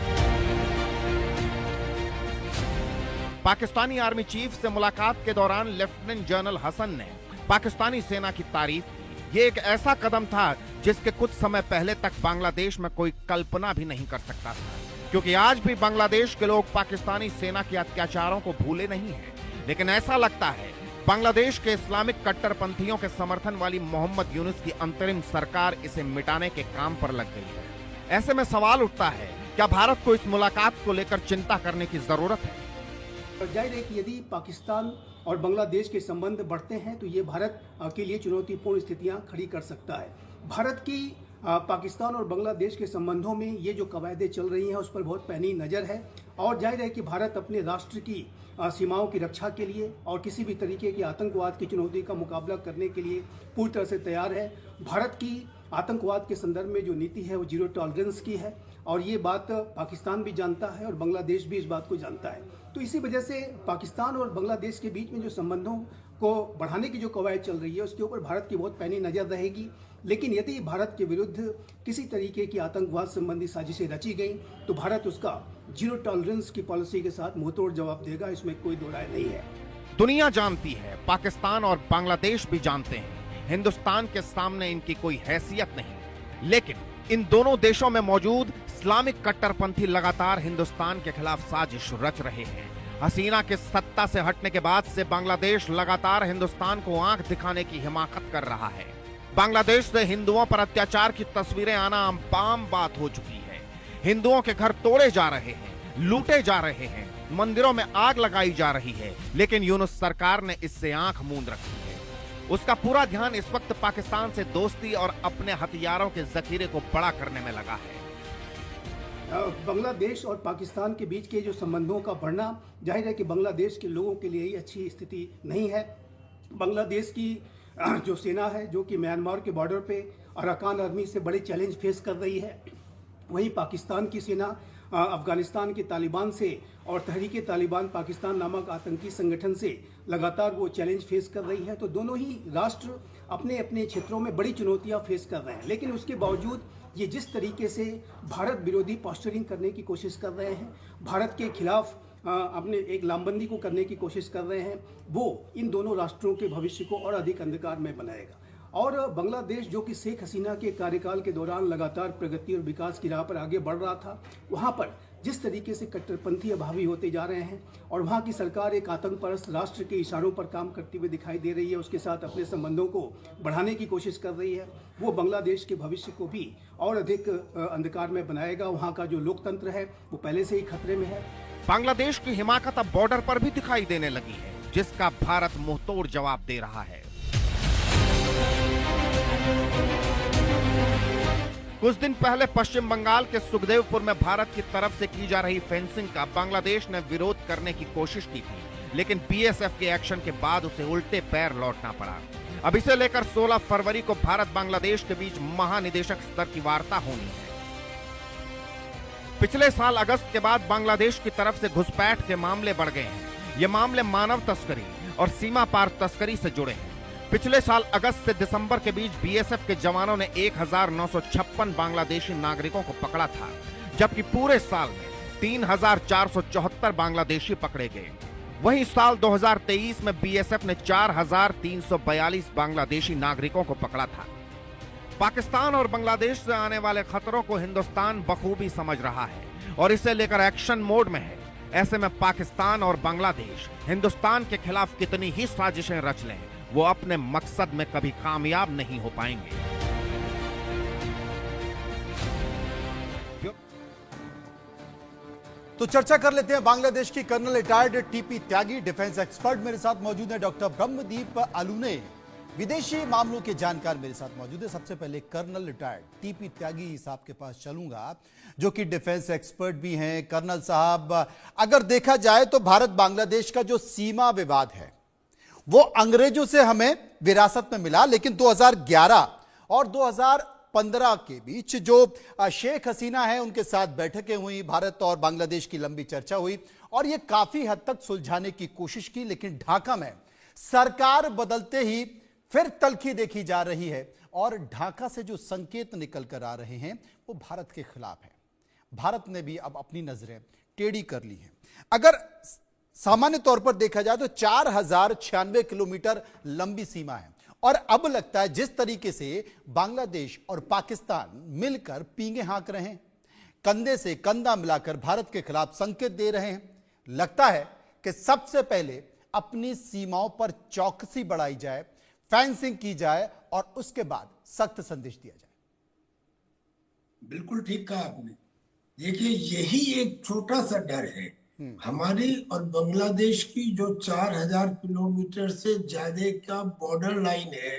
Speaker 6: पाकिस्तानी आर्मी चीफ से मुलाकात के दौरान लेफ्टिनेंट जनरल हसन ने पाकिस्तानी सेना की तारीफ की। ये एक ऐसा कदम था जिसके कुछ समय पहले तक बांग्लादेश में कोई कल्पना भी नहीं कर सकता था, क्योंकि आज भी बांग्लादेश के लोग पाकिस्तानी सेना के अत्याचारों को भूले नहीं हैं। लेकिन ऐसा लगता है बांग्लादेश के इस्लामिक कट्टरपंथियों के समर्थन वाली मोहम्मद यूनुस की अंतरिम सरकार इसे मिटाने के काम पर लग गई है। ऐसे में सवाल उठता है, क्या भारत को इस मुलाकात को लेकर चिंता करने की जरूरत है?
Speaker 7: जाहिर है कि यदि पाकिस्तान और बांग्लादेश के संबंध बढ़ते हैं तो ये भारत के लिए चुनौतीपूर्ण स्थितियां खड़ी कर सकता है। भारत की पाकिस्तान और बांग्लादेश के संबंधों में ये जो कवायदें चल रही हैं उस पर बहुत पैनी नज़र है और जाहिर है कि भारत अपने राष्ट्र की सीमाओं की रक्षा के लिए और किसी भी तरीके की आतंकवाद की चुनौती का मुकाबला करने के लिए पूरी तरह से तैयार है। भारत की आतंकवाद के संदर्भ में जो नीति है वो जीरो टॉलरेंस की है और ये बात पाकिस्तान भी जानता है और बांग्लादेश भी इस बात को जानता है। तो इसी वजह से पाकिस्तान और बांग्लादेश के बीच में जो संबंधों को बढ़ाने की जो कवायद चल रही है उसके ऊपर भारत की बहुत पैनी नज़र रहेगी। लेकिन यदि भारत के विरुद्ध किसी तरीके की आतंकवाद संबंधी साजिशें रची गई तो भारत उसका जीरो टॉलरेंस की पॉलिसी के साथ मुंहतोड़ जवाब देगा, इसमें कोई दो राय नहीं है।
Speaker 6: दुनिया जानती है, पाकिस्तान और बांग्लादेश भी जानते हैं, हिंदुस्तान के सामने इनकी कोई हैसियत नहीं। लेकिन इन दोनों देशों में मौजूद इस्लामिक कट्टरपंथी लगातार हिंदुस्तान के खिलाफ साजिश रच रहे हैं। हसीना के सत्ता से हटने के बाद से बांग्लादेश लगातार हिंदुस्तान को आंख दिखाने की हिमाकत कर रहा है। बांग्लादेश से हिंदुओं पर अत्याचार की तस्वीरें आना आम बात हो चुकी है। हिंदुओं के घर तोड़े जा रहे हैं, लूटे जा रहे हैं, मंदिरों में आग लगाई जा रही है, लेकिन यूनुस सरकार ने इससे आंख मूंद रखी है। उसका पूरा ध्यान इस वक्त पाकिस्तान से दोस्ती और अपने हथियारों के जखीरे को बड़ा करने में लगा है।
Speaker 7: बांग्लादेश और पाकिस्तान के बीच के जो संबंधों का बढ़ना जाहिर है कि बांग्लादेश के लोगों के लिए ही अच्छी स्थिति नहीं है। बांग्लादेश की जो सेना है जो कि म्यांमार के बॉर्डर पे अराकान आर्मी से बड़े चैलेंज फेस कर रही है, वहीं पाकिस्तान की सेना अफगानिस्तान के तालिबान से और तहरीके तालिबान पाकिस्तान नामक आतंकी संगठन से लगातार वो चैलेंज फेस कर रही है। तो दोनों ही राष्ट्र अपने अपने क्षेत्रों में बड़ी चुनौतियां फेस कर रहे हैं, लेकिन उसके बावजूद ये जिस तरीके से भारत विरोधी पोस्चरिंग करने की कोशिश कर रहे हैं, भारत के खिलाफ अपने एक लामबंदी को करने की कोशिश कर रहे हैं, वो इन दोनों राष्ट्रों के भविष्य को और अधिक अंधकार में बनाएगा। और बांग्लादेश जो कि शेख हसीना के कार्यकाल के दौरान लगातार प्रगति और विकास की राह पर आगे बढ़ रहा था, वहाँ पर जिस तरीके से कट्टरपंथी अभावी होते जा रहे हैं और वहाँ की सरकार एक आतंकपरस्त राष्ट्र के इशारों पर काम करती हुई दिखाई दे रही है, उसके साथ अपने संबंधों को बढ़ाने की कोशिश कर रही है, वो बांग्लादेश के भविष्य को भी और अधिक अंधकार में बनाएगा। वहाँ का जो लोकतंत्र है वो पहले से ही खतरे में है।
Speaker 6: बांग्लादेश की हिमाकत अब बॉर्डर पर भी दिखाई देने लगी है, जिसका भारत मुंहतोड़ जवाब दे रहा है। कुछ दिन पहले पश्चिम बंगाल के सुखदेवपुर में भारत की तरफ से की जा रही फेंसिंग का बांग्लादेश ने विरोध करने की कोशिश की थी, लेकिन बीएसएफ के एक्शन के बाद उसे उल्टे पैर लौटना पड़ा। अब इसे लेकर 16 फरवरी को भारत बांग्लादेश के बीच महानिदेशक स्तर की वार्ता होनी है। पिछले साल अगस्त के बाद बांग्लादेश की तरफ से घुसपैठ के मामले बढ़ गए हैं। ये मामले मानव तस्करी और सीमा पार तस्करी से जुड़े हैं। पिछले साल अगस्त से दिसंबर के बीच बीएसएफ के जवानों ने 1956 बांग्लादेशी नागरिकों को पकड़ा था, जबकि पूरे साल में 3474 बांग्लादेशी पकड़े गए। वहीं साल 2023 में बीएसएफ ने 4342 बांग्लादेशी नागरिकों को पकड़ा था। पाकिस्तान और बांग्लादेश से आने वाले खतरों को हिंदुस्तान बखूबी समझ रहा है और इसे लेकर एक्शन मोड में है। ऐसे में पाकिस्तान और बांग्लादेश हिंदुस्तान के खिलाफ कितनी ही साजिशें रच लें, वो अपने मकसद में कभी कामयाब नहीं हो पाएंगे।
Speaker 1: तो चर्चा कर लेते हैं बांग्लादेश की कर्नल रिटायर्ड टीपी त्यागी डिफेंस एक्सपर्ट मेरे साथ मौजूद है। डॉक्टर ब्रह्मदीप आलूने, विदेशी मामलों के जानकार मेरे साथ मौजूद है। सबसे पहले कर्नल रिटायर्ड टीपी त्यागी साहब के पास चलूंगा, जो कि डिफेंस एक्सपर्ट भी हैं। कर्नल साहब, अगर देखा जाए तो भारत बांग्लादेश का जो सीमा विवाद है वो अंग्रेजों से हमें विरासत में मिला, लेकिन 2011 और 2015 के बीच जो शेख हसीना है उनके साथ बैठकें हुई, भारत और बांग्लादेश की लंबी चर्चा हुई और ये काफी हद तक सुलझाने की कोशिश की, लेकिन ढाका में सरकार बदलते ही फिर तल्खी देखी जा रही है और ढाका से जो संकेत निकल कर आ रहे हैं वो भारत के खिलाफ है। भारत ने भी अब अपनी नजरें टेढ़ी कर ली हैं। अगर सामान्य तौर पर देखा जाए तो 4096 किलोमीटर लंबी सीमा है और अब लगता है जिस तरीके से बांग्लादेश और पाकिस्तान मिलकर पींगे हाँक रहे हैं, कंधे से कंधा मिलाकर भारत के खिलाफ संकेत दे रहे हैं, लगता है कि सबसे पहले अपनी सीमाओं पर चौकसी बढ़ाई जाए, फेंसिंग की जाए और उसके बाद सख्त संदेश दिया जाए।
Speaker 8: बिल्कुल ठीक कहा आपने। देखिए, यही एक छोटा सा डर है हमारी और बांग्लादेश की, जो 4000 किलोमीटर से ज्यादा का बॉर्डर लाइन है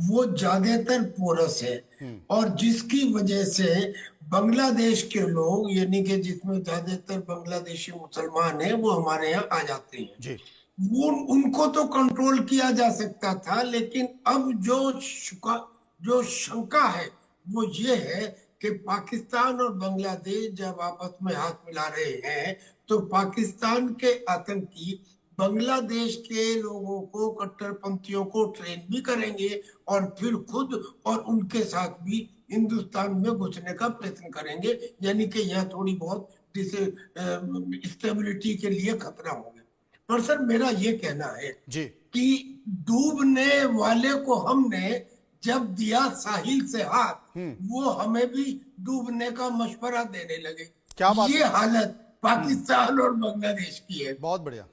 Speaker 8: वो ज्यादातर पोरस है और जिसकी वजह से बांग्लादेश के लोग, यानी कि जिसमें ज्यादातर बांग्लादेशी मुसलमान हैं, वो हमारे यहाँ आ जाते हैं जी। वो उनको तो कंट्रोल किया जा सकता था, लेकिन अब जो शंका है वो ये है कि पाकिस्तान और बांग्लादेश जब आपस में हाथ मिला रहे हैं तो पाकिस्तान के आतंकी बांग्लादेश के लोगों को, कट्टरपंथियों को ट्रेन भी करेंगे और फिर खुद और उनके साथ भी हिंदुस्तान में घुसने का प्रयत्न करेंगे, यानी कि यहाँ थोड़ी बहुत स्टेबिलिटी के लिए खतरा होगा। पर सर, मेरा ये कहना है जी कि डूबने वाले को हमने जब दिया साहिल से हाथ, वो हमें भी डूबने का मशवरा देने लगे। क्या बात ये हालत पाकिस्तान और बांग्लादेश की है। बहुत बढ़िया।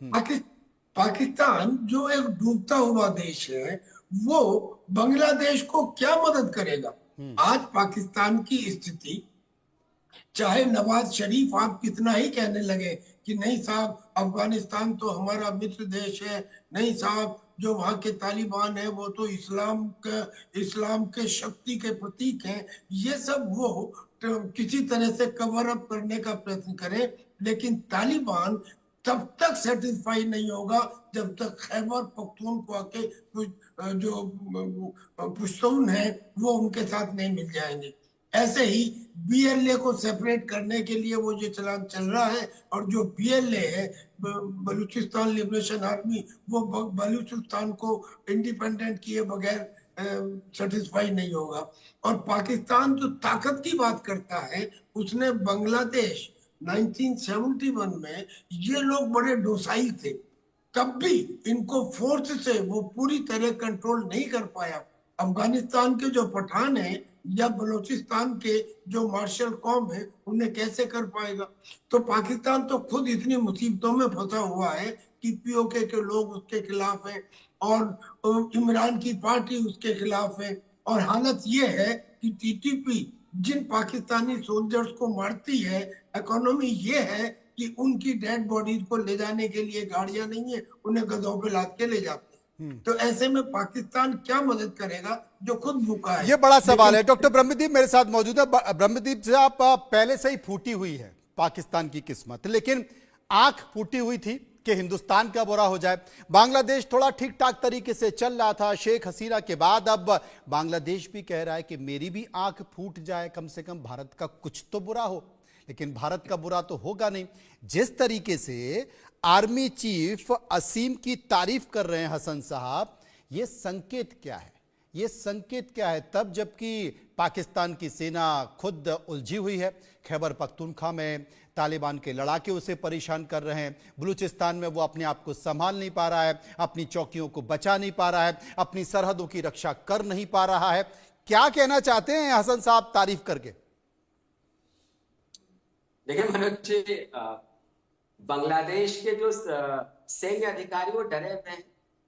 Speaker 8: पाकिस्तान जो एक डूबता हुआ देश है, वो बांग्लादेश को क्या मदद करेगा? आज पाकिस्तान की स्थिति, चाहे नवाज शरीफ आप कितना ही कहने लगे कि नहीं साहब अफगानिस्तान तो हमारा मित्र देश है, नहीं साहब जो वहाँ के तालिबान है वो तो इस्लाम के शक्ति के प्रतीक हैं, ये सब वो किसी तरह से कवर अप करने का प्रयत्न करें, लेकिन तालिबान तब तक सेटिस्फाई नहीं होगा जब तक खैबर पख्तूनख्वा के जो पुश्तून है वो उनके साथ नहीं मिल जाएंगे। ऐसे ही बीएलए को सेपरेट करने के लिए वो जो चलान चल रहा है, और जो बीएलए है बलूचिस्तान लिबरेशन आर्मी, वो बलूचिस्तान को इंडिपेंडेंट किए बगैर सेटिस्फाई नहीं होगा। और पाकिस्तान जो ताकत की बात करता है, उसने बांग्लादेश 1971 में, ये लोग बड़े डोसाइल थे, तब भी इनको फोर्स से वो पूरी तरह कंट्रोल नहीं कर पाया। अफगानिस्तान के जो पठान हैं या बलूचिस्तान के जो मार्शल कौम है, उन्हें कैसे कर पाएगा? तो पाकिस्तान तो खुद इतनी मुसीबतों में फंसा हुआ है कि पीओके के लोग उसके खिलाफ हैं और इमरान की पार्टी उसके खिलाफ है। और हालत ये है कि टीटीपी जिन पाकिस्तानी सोल्जर्स को मारती है, इकोनॉमी ये है कि उनकी डेड बॉडीज को ले जाने के लिए गाड़ियां नहीं है, उन्हें गधों पे लाद के ले जाते हैं। तो ऐसे में पाकिस्तान क्या मदद करेगा जो खुद भूखा है?
Speaker 1: ये बड़ा सवाल है। डॉक्टर ब्रह्मदीप मेरे साथ मौजूद है। ब्रह्मदीप से आप पहले से ही फूटी हुई है पाकिस्तान की किस्मत, लेकिन आंख फूटी हुई थी कि हिंदुस्तान का बुरा हो जाए। बांग्लादेश थोड़ा ठीक ठाक तरीके से चल रहा था शेख हसीना के बाद, अब बांग्लादेश भी कह रहा है कि मेरी भी आंख फूट जाए, कम से कम भारत का कुछ तो बुरा हो। लेकिन भारत का बुरा तो होगा नहीं। जिस तरीके से आर्मी चीफ असीम की तारीफ कर रहे हैं हसन साहब, ये संकेत क्या है? ये संकेत क्या है? तब जबकि पाकिस्तान की सेना खुद उलझी हुई है। खैबर पख्तूनख्वा में तालिबान के लड़ाके उसे परेशान कर रहे हैं। बलूचिस्तान में वो अपने आप को संभाल नहीं पा रहा है, अपनी चौकियों को बचा नहीं पा रहा है, अपनी सरहदों की रक्षा कर नहीं पा रहा है। क्या कहना चाहते हैं हसन साहब तारीफ करके?
Speaker 5: देखिए मनोज जी, बांग्लादेश के जो सैन्य अधिकारी वो डरे हुए हैं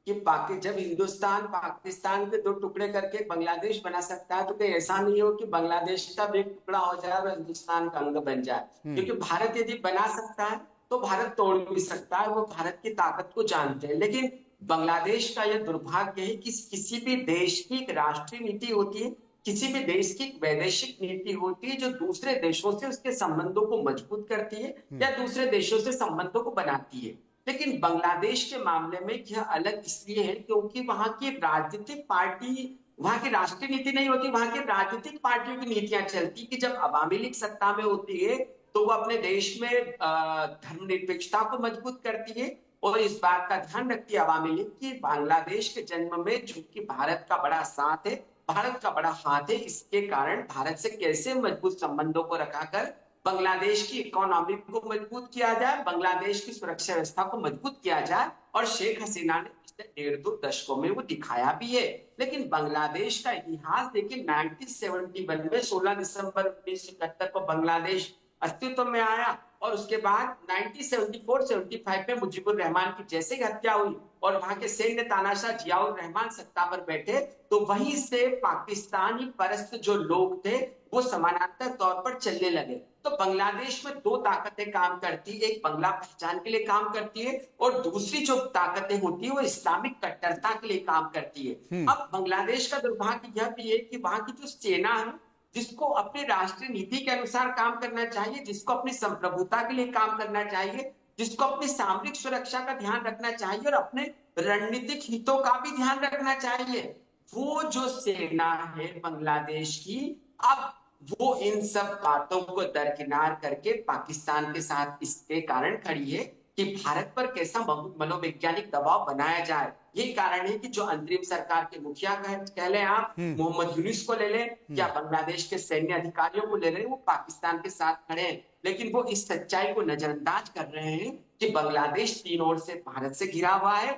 Speaker 5: कि जब हिंदुस्तान पाकिस्तान के दो टुकड़े करके बांग्लादेश बना सकता है, तो कहीं ऐसा नहीं हो कि बांग्लादेश का भी एक टुकड़ा हो जाए और हिंदुस्तान का अंग बन जाए। क्योंकि भारत यदि बना सकता है तो भारत तोड़ भी सकता है, वो भारत की ताकत को जानते हैं। लेकिन बांग्लादेश का यह दुर्भाग्य है कि किसी भी देश की एक राष्ट्रीय नीति होती है, किसी भी देश की वैदेशिक नीति होती है जो दूसरे देशों से उसके संबंधों को मजबूत करती है या दूसरे देशों से संबंधों को बनाती है। लेकिन बांग्लादेश के मामले में यह अलग इसलिए है क्योंकि वहां की राजनीतिक पार्टी, वहां की राष्ट्रीय नीति नहीं होती, वहां की राजनीतिक पार्टियों की नीतियां चलती कि जब अवामी लीग सत्ता में होती है तो वो अपने देश में धर्मनिरपेक्षता को मजबूत करती है और इस बात का ध्यान रखती है अवामी लीग कि बांग्लादेश के जन्म में चूंकि भारत का बड़ा साथ है, भारत का बड़ा हाथ है, इसके कारण भारत से कैसे मजबूत संबंधों को रखाकर बांग्लादेश की इकोनॉमी को मजबूत किया जाए, बांग्लादेश की सुरक्षा व्यवस्था को मजबूत किया जाए। और शेख हसीना ने पिछले 1.5 दशकों में वो दिखाया भी है। लेकिन बांग्लादेश का इतिहास देखिए, 1971 में 16 दिसंबर 1971 को बांग्लादेश अस्तित्व में आया और उसके बाद 1974-75 में मुजीबुर रहमान की जैसे ही हत्या हुई और वहां के सैन्य तानाशाह जियाउर रहमान सत्ता पर बैठे, तो वहीं से पाकिस्तानी परस्त जो लोग थे वो समानांतर तौर पर चलने लगे। तो बांग्लादेश में दो ताकतें काम करती है, एक बांग्ला पहचान के लिए काम करती है और दूसरी जो ताकतें होती है वो इस्लामिक कट्टरता के लिए काम करती है। अब बांग्लादेश का दुर्भाग्य यह भी है कि वहां की जो सेना है, जिसको अपनी राष्ट्रीय नीति के अनुसार काम करना चाहिए, जिसको अपनी संप्रभुता के लिए काम करना चाहिए, जिसको अपनी सामरिक सुरक्षा का ध्यान रखना चाहिए और अपने रणनीतिक हितों का भी ध्यान रखना चाहिए, वो जो सेना है बांग्लादेश की, अब वो इन सब बातों को दरकिनार करके पाकिस्तान के साथ इसके कारण खड़ी है कि भारत पर कैसा मनोवैज्ञानिक दबाव बनाया जाए। यही कारण है कि जो अंतरिम सरकार के मुखिया कह लें आप, मोहम्मद यूनिस को ले लें या बांग्लादेश के सैन्य अधिकारियों को ले लें, वो पाकिस्तान के साथ खड़े हैं। लेकिन वो इस सच्चाई को नजरअंदाज कर रहे हैं कि बांग्लादेश तीन ओर से भारत से घिरा हुआ है,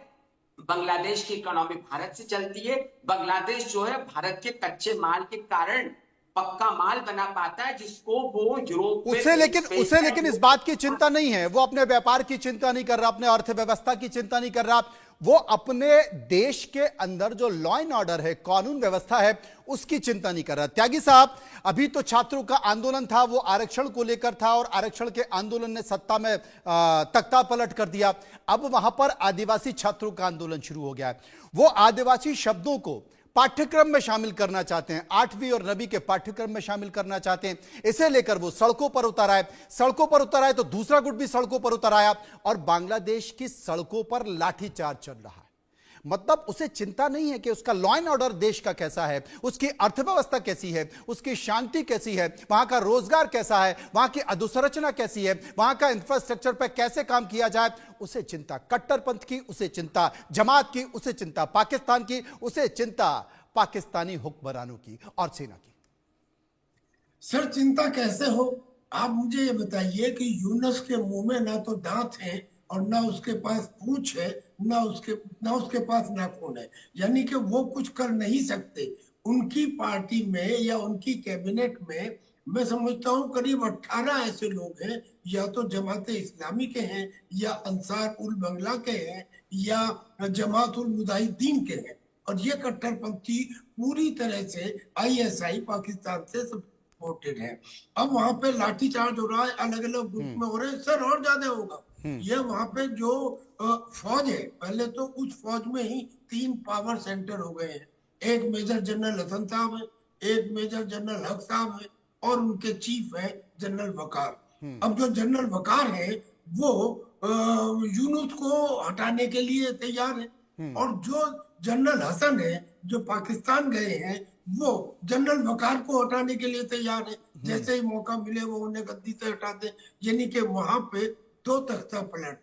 Speaker 5: बांग्लादेश की इकोनॉमी भारत से चलती है, बांग्लादेश जो है भारत के कच्चे माल के कारण पक्का माल बना पाता है जिसको वो यूरोप में
Speaker 1: उसे लेकिन इस बात की चिंता नहीं है, वो अपने व्यापार की चिंता नहीं कर रहा, अपने अर्थव्यवस्था की चिंता नहीं कर रहा, वो अपने देश के अंदर जो लॉ एंड ऑर्डर है, कानून व्यवस्था है, उसकी चिंता नहीं कर रहा। त्यागी साहब, अभी तो छात्रों का आंदोलन था, वो आरक्षण को लेकर था और आरक्षण के आंदोलन ने सत्ता में तख्ता पलट कर दिया। अब वहां पर आदिवासी छात्रों का आंदोलन शुरू हो गया है। वो आदिवासी शब्दों को पाठ्यक्रम में शामिल करना चाहते हैं, 8वीं और 9वीं के पाठ्यक्रम में शामिल करना चाहते हैं। इसे लेकर वो सड़कों पर उतर आए, सड़कों पर उतर आए तो दूसरा गुट भी सड़कों पर उतर आया और बांग्लादेश की सड़कों पर लाठीचार्ज चल रहा है। मतलब उसे चिंता नहीं है कि उसका लॉ एंड ऑर्डर देश का कैसा है, उसकी अर्थव्यवस्था कैसी है, उसकी शांति कैसी है, वहां का रोजगार कैसा है, वहां की अधोसंरचना कैसी है, वहां का इंफ्रास्ट्रक्चर पर कैसे काम किया जाए। उसे चिंता कट्टरपंथ की, उसे चिंता जमात की, उसे चिंता पाकिस्तान की, उसे चिंता पाकिस्तानी हुक्मरानों की और सेना की।
Speaker 8: सर चिंता कैसे हो? आप मुझे ये बताइए कि यूनुस के मुंह में ना तो दांत है और ना उसके पास पूंछ है, ना उसके पास नाखून है, यानी कि वो कुछ कर नहीं सकते। उनकी पार्टी में या उनकी कैबिनेट में मैं समझता हूँ करीब 18 ऐसे लोग हैं, या तो जमाते इस्लामी के हैं, या अंसार उल बंगला के हैं, या जमात उल मुजाहिदीन के हैं, और ये कट्टरपंथी पूरी तरह से ISI पाकिस्तान से सपोर्टेड है। अब वहां पे लाठीचार्ज हो रहा है, अलग अलग ग्रुप में हो रहे हैं, सर और ज्यादा होगा। ये वहां पे जो फौज है, पहले तो उस फौज में ही 3 पावर सेंटर हो गए हैं। एक मेजर जनरल हसन साहब है, एक मेजर जनरल हक साहब है और उनके चीफ है जनरल वकार। अब जो जनरल वकार है वो यूनुस को हटाने के लिए तैयार है, और जो जनरल हसन है जो पाकिस्तान गए हैं वो जनरल वकार को हटाने के लिए तैयार है। जैसे ही मौका मिले वो उन्हें गद्दी से हटा दे। यानी कि वहां पे दो तख्ता पलट,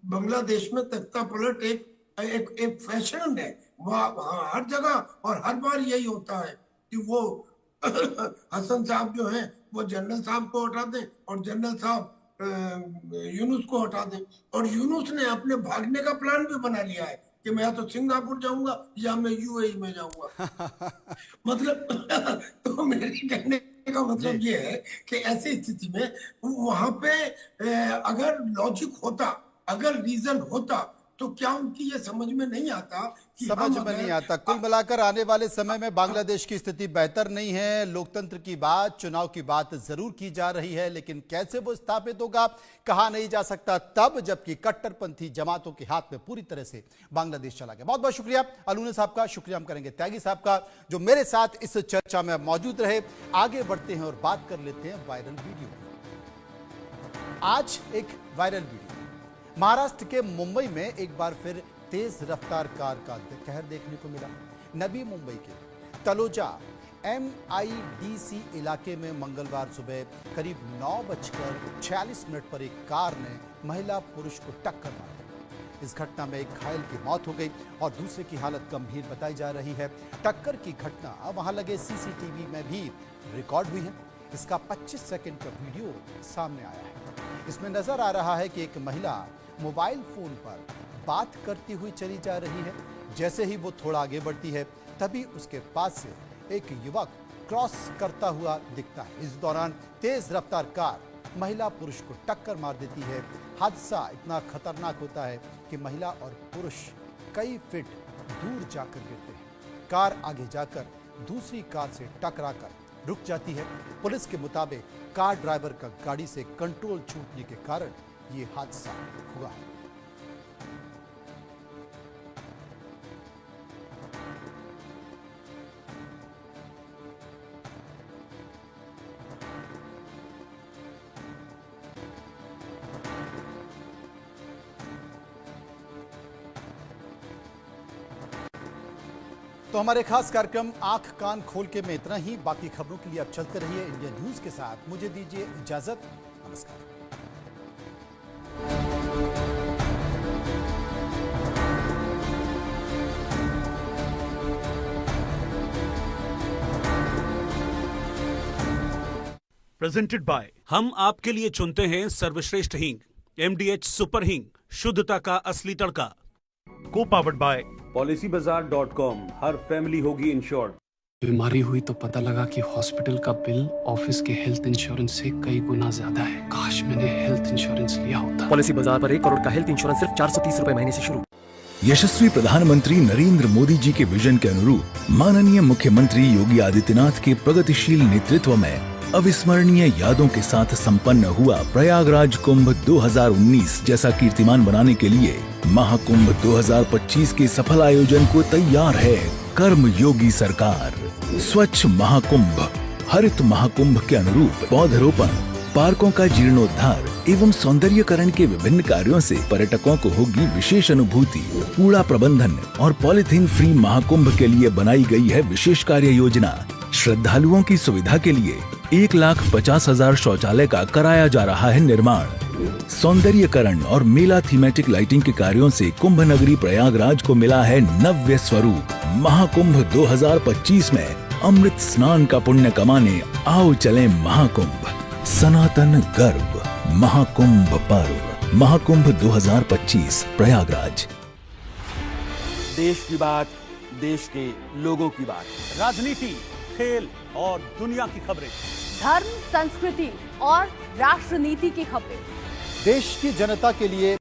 Speaker 8: बांग्लादेश में तख्ता पलट एक फैशन है वहाँ हर जगह, और हर बार यही होता है कि वो हसन साहब जो हैं वो जनरल साहब को हटा दें और जनरल साहब यूनुस को हटा दें। और यूनुस ने अपने भागने का प्लान भी बना लिया है कि मैं या तो सिंगापुर जाऊंगा या मैं यूएई में जाऊंगा। मतलब तो मेरे कहने का मतलब ये है कि ऐसी स्थिति में वहां पे अगर लॉजिक होता, अगर रीजन होता, तो क्या उनकी ये समझ में नहीं आता कि
Speaker 1: समझ में नहीं आता। कुल मिलाकर आने वाले समय में बांग्लादेश की स्थिति बेहतर नहीं है। लोकतंत्र की बात, चुनाव की बात जरूर की जा रही है, लेकिन कैसे वो स्थापित होगा कहा नहीं जा सकता, तब जबकि कट्टरपंथी जमातों के हाथ में पूरी तरह से बांग्लादेश चला गया। बहुत बहुत शुक्रिया अलूने साहब का, शुक्रिया हम करेंगे त्यागी साहब का जो मेरे साथ इस चर्चा में मौजूद रहे। आगे बढ़ते हैं और बात कर लेते हैं वायरल वीडियो। आज एक वायरल वीडियो महाराष्ट्र के मुंबई में एक बार फिर तेज रफ्तार कार का कहर देखने को मिला। नवी मुंबई के तलोजा MIDC इलाके में मंगलवार सुबह करीब 9:46 पर एक कार ने महिला पुरुष को टक्कर मार दी। इस घटना में एक घायल की मौत हो गई और दूसरे की हालत गंभीर बताई जा रही है। टक्कर की घटना वहां लगे CCTV में भी रिकॉर्ड हुई है। इसका 25 सेकंड का वीडियो सामने आया है। इसमें नजर आ रहा है कि एक महिला मोबाइल फोन पर बात करती हुई चली जा रही है। जैसे ही वो थोड़ा आगे बढ़ती है तभी उसके पास से एक युवक क्रॉस करता हुआ दिखता है। इस दौरान तेज रफ्तार कार महिला पुरुष को टक्कर मार देती है। हादसा इतना खतरनाक होता है कि महिला और पुरुष कई फीट दूर जाकर गिरते हैं। कार आगे जाकर दूसरी कार से टकराकर रुक जाती है। पुलिस के मुताबिक कार ड्राइवर का गाड़ी से कंट्रोल छूटने के कारण ये हादसा हुआ है। तो हमारे खास कार्यक्रम आंख कान खोल के में इतना ही। बाकी खबरों के लिए आप चलते रहिए इंडिया न्यूज के साथ। मुझे दीजिए इजाजत, नमस्कार।
Speaker 2: प्रेजेंटेड बाय हम आपके लिए चुनते हैं सर्वश्रेष्ठ हींग, MDH सुपर हींग, शुद्धता का असली तड़का।
Speaker 9: को powered by
Speaker 10: PolicyBazaar.com, her family होगी इंश्योर्ड।
Speaker 11: बीमारी हुई तो पता लगा कि हॉस्पिटल का बिल ऑफिस के हेल्थ इंश्योरेंस से कई गुना ज्यादा है। काश मैंने हेल्थ इंश्योरेंस लिया होता।
Speaker 12: पॉलिसी बाजार पर 1 करोड़ का हेल्थ इंश्योरेंस सिर्फ 430 रुपए महीने से शुरू।
Speaker 13: यशस्वी प्रधानमंत्री नरेंद्र मोदी जी के विजन के अनुरूप माननीय मुख्यमंत्री योगी आदित्यनाथ के प्रगतिशील नेतृत्व में अविस्मरणीय यादों के साथ संपन्न हुआ प्रयागराज कुंभ 2019 जैसा कीर्तिमान बनाने के लिए महाकुंभ 2025 के सफल आयोजन को तैयार है कर्म योगी सरकार। स्वच्छ महाकुंभ, हरित महाकुंभ के अनुरूप पौधरोपण, पार्कों का जीर्णोद्धार एवं सौंदर्यीकरण के विभिन्न कार्यों से पर्यटकों को होगी विशेष अनुभूति। कूड़ा प्रबंधन और पॉलिथीन फ्री महाकुंभ के लिए बनाई गई है विशेष कार्य योजना। श्रद्धालुओं की सुविधा के लिए 1,50,000 शौचालय का कराया जा रहा है निर्माण। सौंदर्यीकरण और मेला थीमेटिक लाइटिंग के कार्यों से कुंभ नगरी प्रयागराज को मिला है नव्य स्वरूप। महाकुंभ 2025 में अमृत स्नान का पुण्य कमाने आओ चलें महाकुंभ। सनातन गर्व महाकुंभ पर्व। महाकुंभ 2025 प्रयागराज।
Speaker 12: देश की बात, देश के लोगों की बात,
Speaker 2: राजनीति, खेल और दुनिया की खबरें,
Speaker 14: धर्म, संस्कृति और राष्ट्र नीति की खबरें,
Speaker 1: देश की जनता के लिए